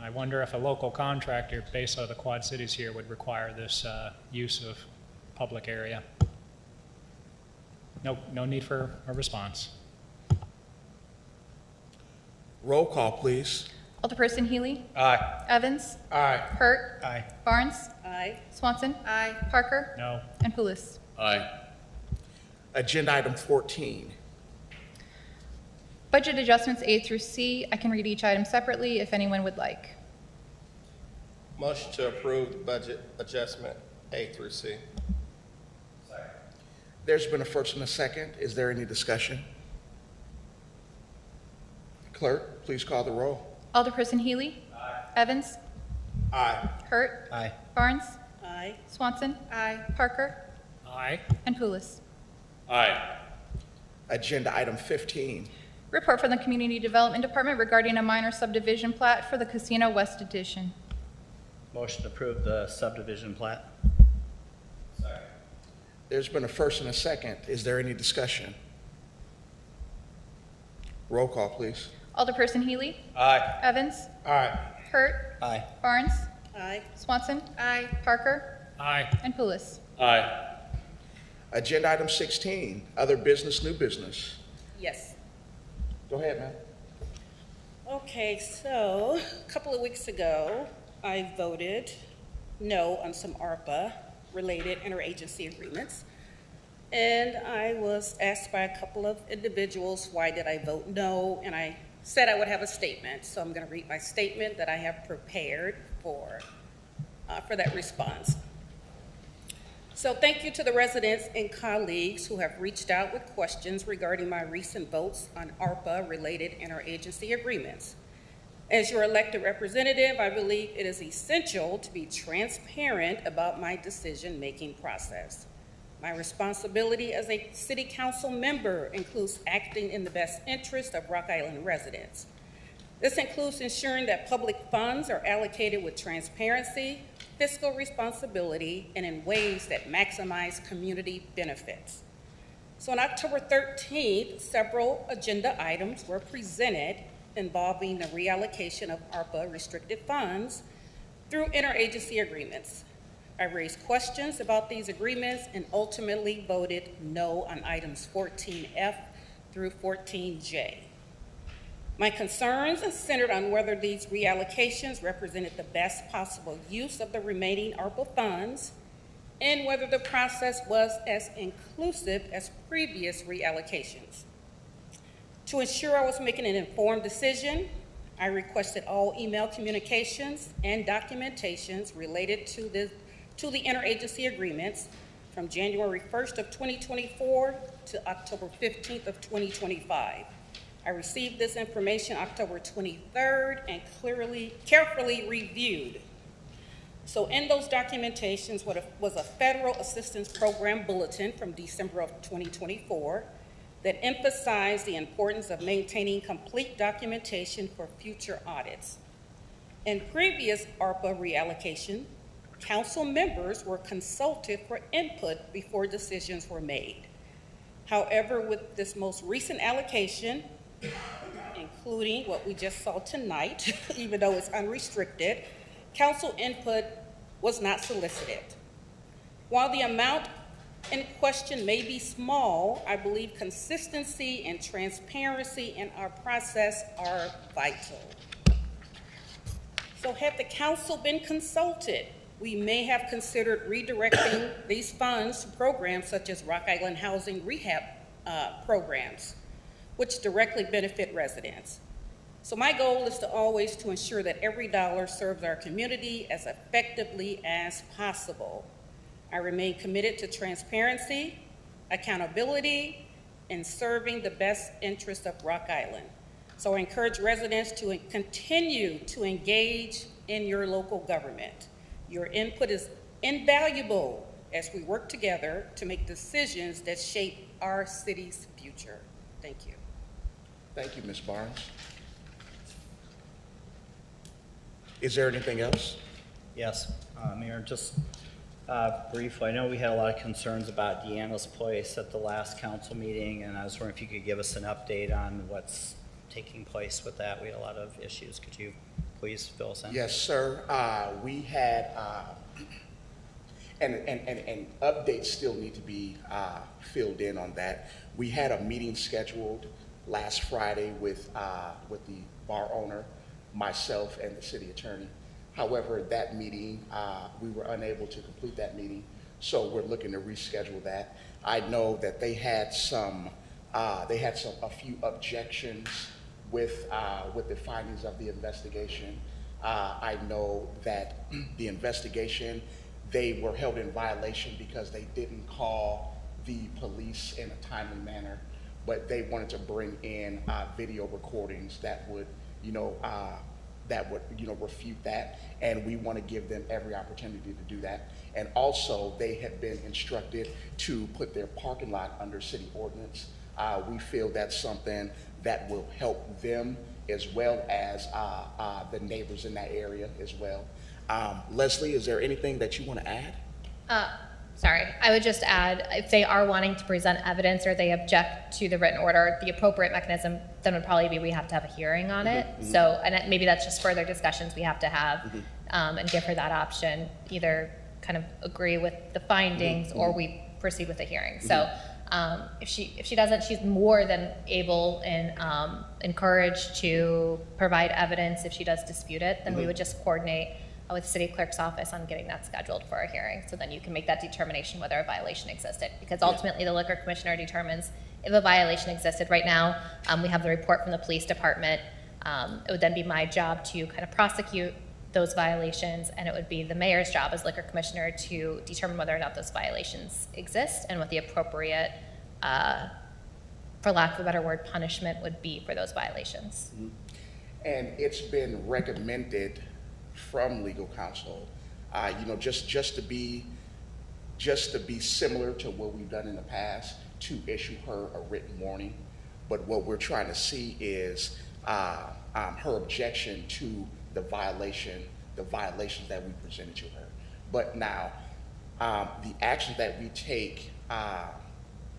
I wonder if a local contractor based out of the Quad Cities here would require this use of public area. No need for a response. Roll call, please. Alderperson Healy. Aye. Evans. Aye. Hurt. Aye. Barnes. Aye. Swanson. Aye. Parker. No. And Pulis. Aye. Agenda item 14. Budget adjustments A through C. I can read each item separately if anyone would like. Motion to approve the budget adjustment A through C. There's been a first and a second. Is there any discussion? Clerk, please call the roll. Alderperson Healy. Aye. Evans. Aye. Hurt. Aye. Barnes. Aye. Swanson. Aye. Parker. Aye. And Pulis. Aye. Agenda item 15. Report from the Community Development Department regarding a minor subdivision plat for the Casino West Addition. Motion to approve the subdivision plat. There's been a first and a second. Is there any discussion? Roll call, please. Alderperson Healy. Aye. Evans. Aye. Hurt. Aye. Barnes. Aye. Swanson. Aye. Parker. Aye. And Pulis. Aye. Agenda item 16, other business, new business. Yes. Go ahead, man. Okay, so a couple of weeks ago, I voted no on some ARPA-related interagency agreements. And I was asked by a couple of individuals, why did I vote no? And I said I would have a statement. So I'm going to read my statement that I have prepared for that response. So thank you to the residents and colleagues who have reached out with questions regarding my recent votes on ARPA-related interagency agreements. As your elected representative, I believe it is essential to be transparent about my decision-making process. My responsibility as a city council member includes acting in the best interest of Rock Island residents. This includes ensuring that public funds are allocated with transparency, fiscal responsibility, and in ways that maximize community benefits. So on October 13th, several agenda items were presented involving the reallocation of ARPA restricted funds through interagency agreements. I raised questions about these agreements and ultimately voted no on items 14F through 14J. My concerns are centered on whether these reallocations represented the best possible use of the remaining ARPA funds and whether the process was as inclusive as previous reallocations. To ensure I was making an informed decision, I requested all email communications and documentations related to the interagency agreements from January 1st of 2024 to October 15th of 2025. I received this information October 23rd and carefully reviewed. So in those documentations was a federal assistance program bulletin from December of 2024 that emphasized the importance of maintaining complete documentation for future audits. In previous ARPA reallocation, council members were consulted for input before decisions were made. However, with this most recent allocation, including what we just saw tonight, even though it's unrestricted, council input was not solicited. While the amount in question may be small, I believe consistency and transparency in our process are vital. So had the council been consulted we may have considered redirecting these funds to programs such as Rock Island Housing Rehab programs, which directly benefit residents. So my goal is to always to ensure that every dollar serves our community as effectively as possible. I remain committed to transparency, accountability, and serving the best interests of Rock Island. So I encourage residents to continue to engage in your local government. Your input is invaluable as we work together to make decisions that shape our city's future. Thank you. Thank you, Ms. Barnes. Is there anything else? Yes, Mayor, just briefly, I know we had a lot of concerns about Deanna's Place at the last council meeting, and I was wondering if you could give us an update on what's taking place with that. We had a lot of issues. Could you please fill us in? Yes, sir. We had, and updates still need to be filled in on that. We had a meeting scheduled last Friday with the bar owner, myself, and the city attorney. However, that meeting, we were unable to complete that meeting, so we're looking to reschedule that. I know that they had a few objections with the findings of the investigation. I know that the investigation, they were held in violation because they didn't call the police in a timely manner, but they wanted to bring in video recordings that would, refute that, and we want to give them every opportunity to do that. And also, they had been instructed to put their parking lot under city ordinance. We feel that's something that will help them as well as the neighbors in that area as well. Leslie, is there anything that you want to add? Sorry, I would just add, if they are wanting to present evidence or they object to the written order, the appropriate mechanism then would probably be we have to have a hearing on it. So, and maybe that's just further discussions we have to have and give her that option, either kind of agree with the findings or we proceed with the hearing. So if she doesn't, she's more than able and encouraged to provide evidence if she does dispute it, then we would just coordinate with the city clerk's office on getting that scheduled for a hearing. So then you can make that determination whether a violation existed, because ultimately the liquor commissioner determines if a violation existed. Right now, we have the report from the police department. It would then be my job to kind of prosecute those violations, and it would be the mayor's job as liquor commissioner to determine whether or not those violations exist and what the appropriate, for lack of a better word, punishment would be for those violations. And it's been recommended from legal counsel, just to be similar to what we've done in the past, to issue her a written warning. But what we're trying to see is her objection to the violations that we presented to her. But now, the actions that we take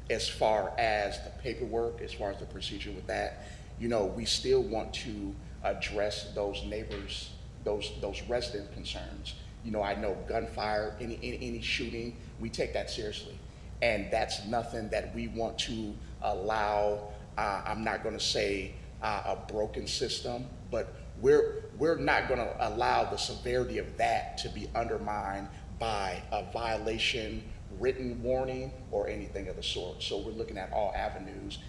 as far as the paperwork, as far as the procedure with that, we still want to address those neighbors, those resident concerns. I know gunfire, any shooting, we take that seriously. And that's nothing that we want to allow. I'm not going to say a broken system, but we're not going to allow the severity of that to be undermined by a violation, written warning, or anything of the sort. So we're looking at all avenues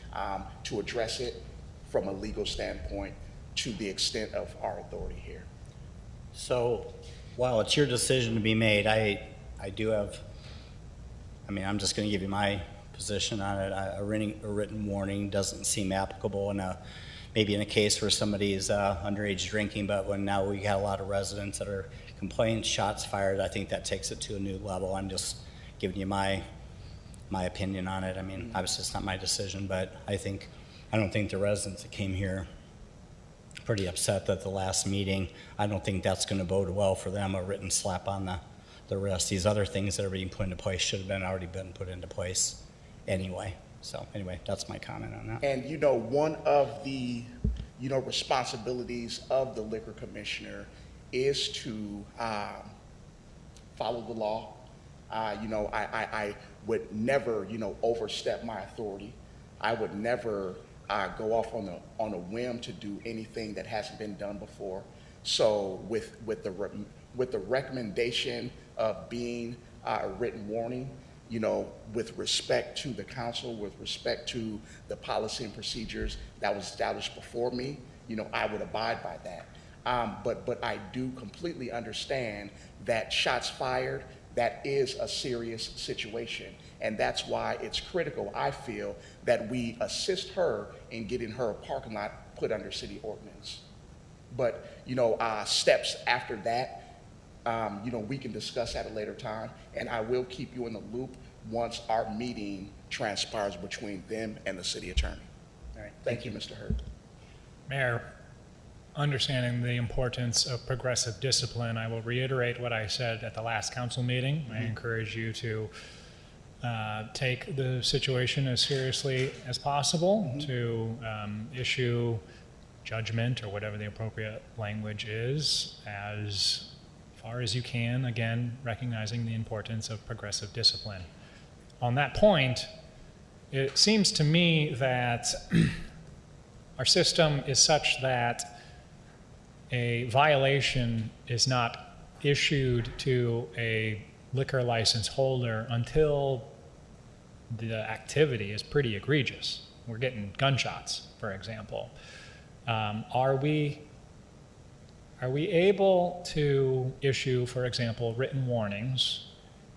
to address it from a legal standpoint to the extent of our authority here. So while it's your decision to be made, I do have, I'm just going to give you my position on it. A written warning doesn't seem applicable maybe in a case where somebody is underage drinking, but when now we got a lot of residents that are complaining, shots fired, I think that takes it to a new level. I'm just giving you my opinion on it. Obviously it's not my decision, but I don't think the residents that came here pretty upset at the last meeting. I don't think that's going to bode well for them, a written slap on the wrist. These other things that are being put into place should have already been put into place anyway. So anyway, that's my comment on that. And one of the responsibilities of the liquor commissioner is to follow the law. I would never overstep my authority. I would never go off on a whim to do anything that hasn't been done before. So with with the recommendation of being a written warning, you know, with respect to the council, with respect to the policy and procedures that was established before me, you know, I would abide by that. But I do completely understand that shots fired, that is a serious situation. And that's why it's critical, I feel, that we assist her in getting her parking lot put under city ordinance. But, you know, steps after that, you know, we can discuss at a later time, and I will keep you in the loop once our meeting transpires between them and the city attorney. All right. Thank you, Mr. Hurd. Mayor, understanding the importance of progressive discipline, I will reiterate what I said at the last council meeting. I encourage you to take the situation as seriously as possible, to issue judgment or whatever the appropriate language is as far as you can, again, recognizing the importance of progressive discipline. On that point, it seems to me that our system is such that a violation is not issued to a liquor license holder until the activity is pretty egregious. We're getting gunshots, for example. Are we able to issue, for example, written warnings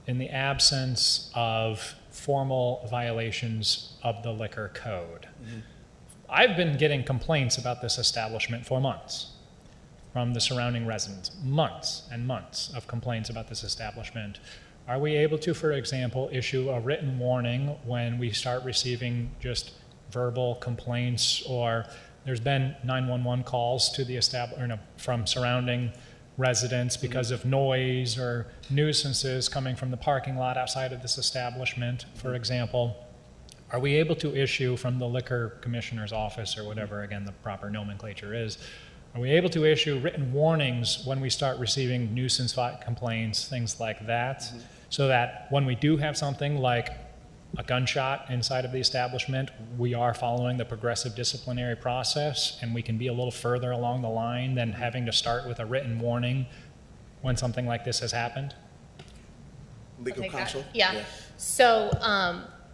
in the absence of formal violations of the liquor code? I've been getting complaints about this establishment for months from the surrounding residents, months and months of complaints about this establishment. Are we able to, for example, issue a written warning when we start receiving just verbal complaints, or there's been 911 calls to the from surrounding residents because of noise or nuisances coming from the parking lot outside of this establishment, for example? Are we able to issue from the liquor commissioner's office, or whatever, again, the proper nomenclature is, are we able to issue written warnings when we start receiving nuisance complaints, things like that, so that when we do have something like a gunshot inside of the establishment, we are following the progressive disciplinary process, and we can be a little further along the line than having to start with a written warning when something like this has happened? Legal counsel? Yeah. So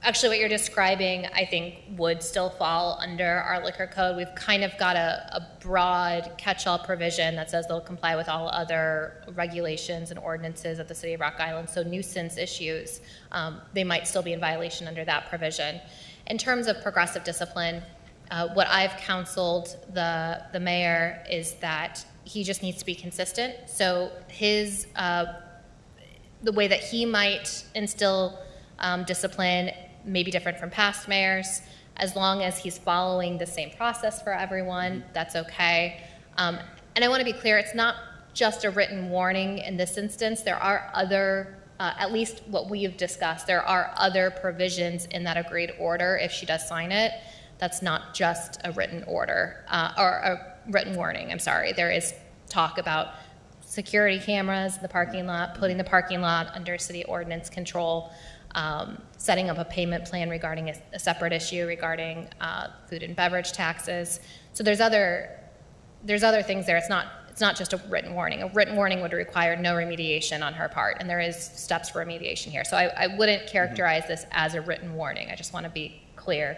actually what you're describing, I think, would still fall under our liquor code. We've kind of got a broad catch-all provision that says they'll comply with all other regulations and ordinances of the city of Rock Island. So nuisance issues, they might still be in violation under that provision. In terms of progressive discipline, what I've counseled the mayor is that he just needs to be consistent. So his, the way that he might instill discipline may be different from past mayors. As long as he's following the same process for everyone, that's okay. And I want to be clear, it's not just a written warning in this instance. There are other, at least what we have discussed, there are other provisions in that agreed order if she does sign it. That's not just a written order, or a written warning, I'm sorry. There is talk about security cameras in the parking lot, putting the parking lot under city ordinance control, setting up a payment plan regarding a separate issue regarding food and beverage taxes. So there's other things there. It's not just a written warning. A written warning would require no remediation on her part, and there is steps for remediation here. So I wouldn't characterize this as a written warning. I just want to be clear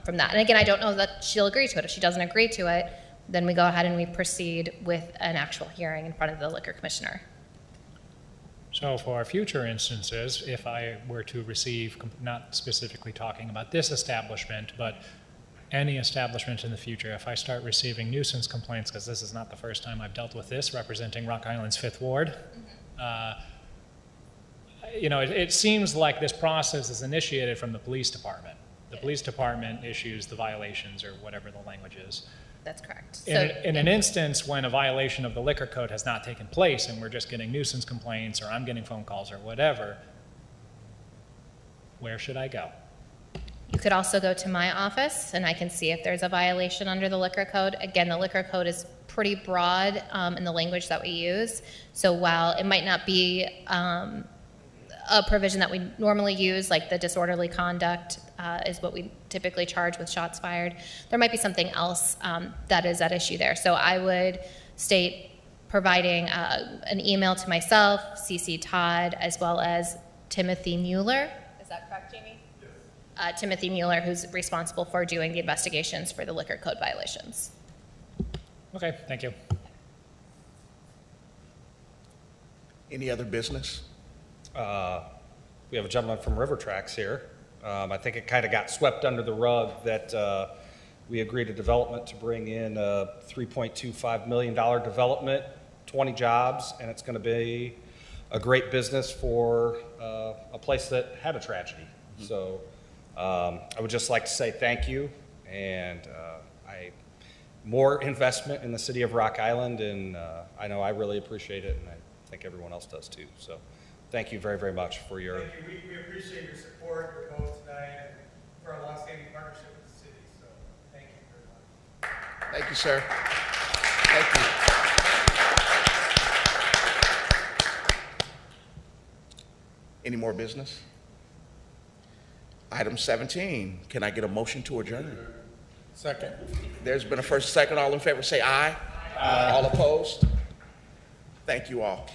from that. And again, I don't know that she'll agree to it. If she doesn't agree to it, then we go ahead and we proceed with an actual hearing in front of the liquor commissioner. So for future instances, if I were to receive, not specifically talking about this establishment, but any establishment in the future, if I start receiving nuisance complaints, because this is not the first time I've dealt with this, representing Rock Island's 5th Ward, you know, it seems like this process is initiated from the police department. The police department issues the violations, or whatever the language is. That's correct. In an instance when a violation of the liquor code has not taken place and we're just getting nuisance complaints, or I'm getting phone calls or whatever, where should I go? You could also go to my office and I can see if there's a violation under the liquor code. Again, the liquor code is pretty broad in the language that we use. So while it might not be a provision that we normally use, like the disorderly conduct is what we typically charge with shots fired, there might be something else that is at issue there. So I would state providing an email to myself, CC Todd, as well as Timothy Mueller. Is that correct, Jamie? Yes. Timothy Mueller, who's responsible for doing the investigations for the liquor code violations. Okay, thank you. Any other business? We have a gentleman from River Tracks here. I think it kind of got swept under the rug that we agreed to development to bring in a $3.25 million development, 20 jobs, and it's going to be a great business for a place that had a tragedy. So I would just like to say thank you, and more investment in the city of Rock Island, and I know I really appreciate it, and I think everyone else does too. So thank you very, very much for your... Thank you. We appreciate your support, your vote tonight, and for our longstanding partnership with the city. So thank you very much. Thank you, sir. Thank you. Any more business? Item 17, can I get a motion to adjourn? Second. There's been a first, second. All in favor say aye. Aye. All opposed? Thank you all.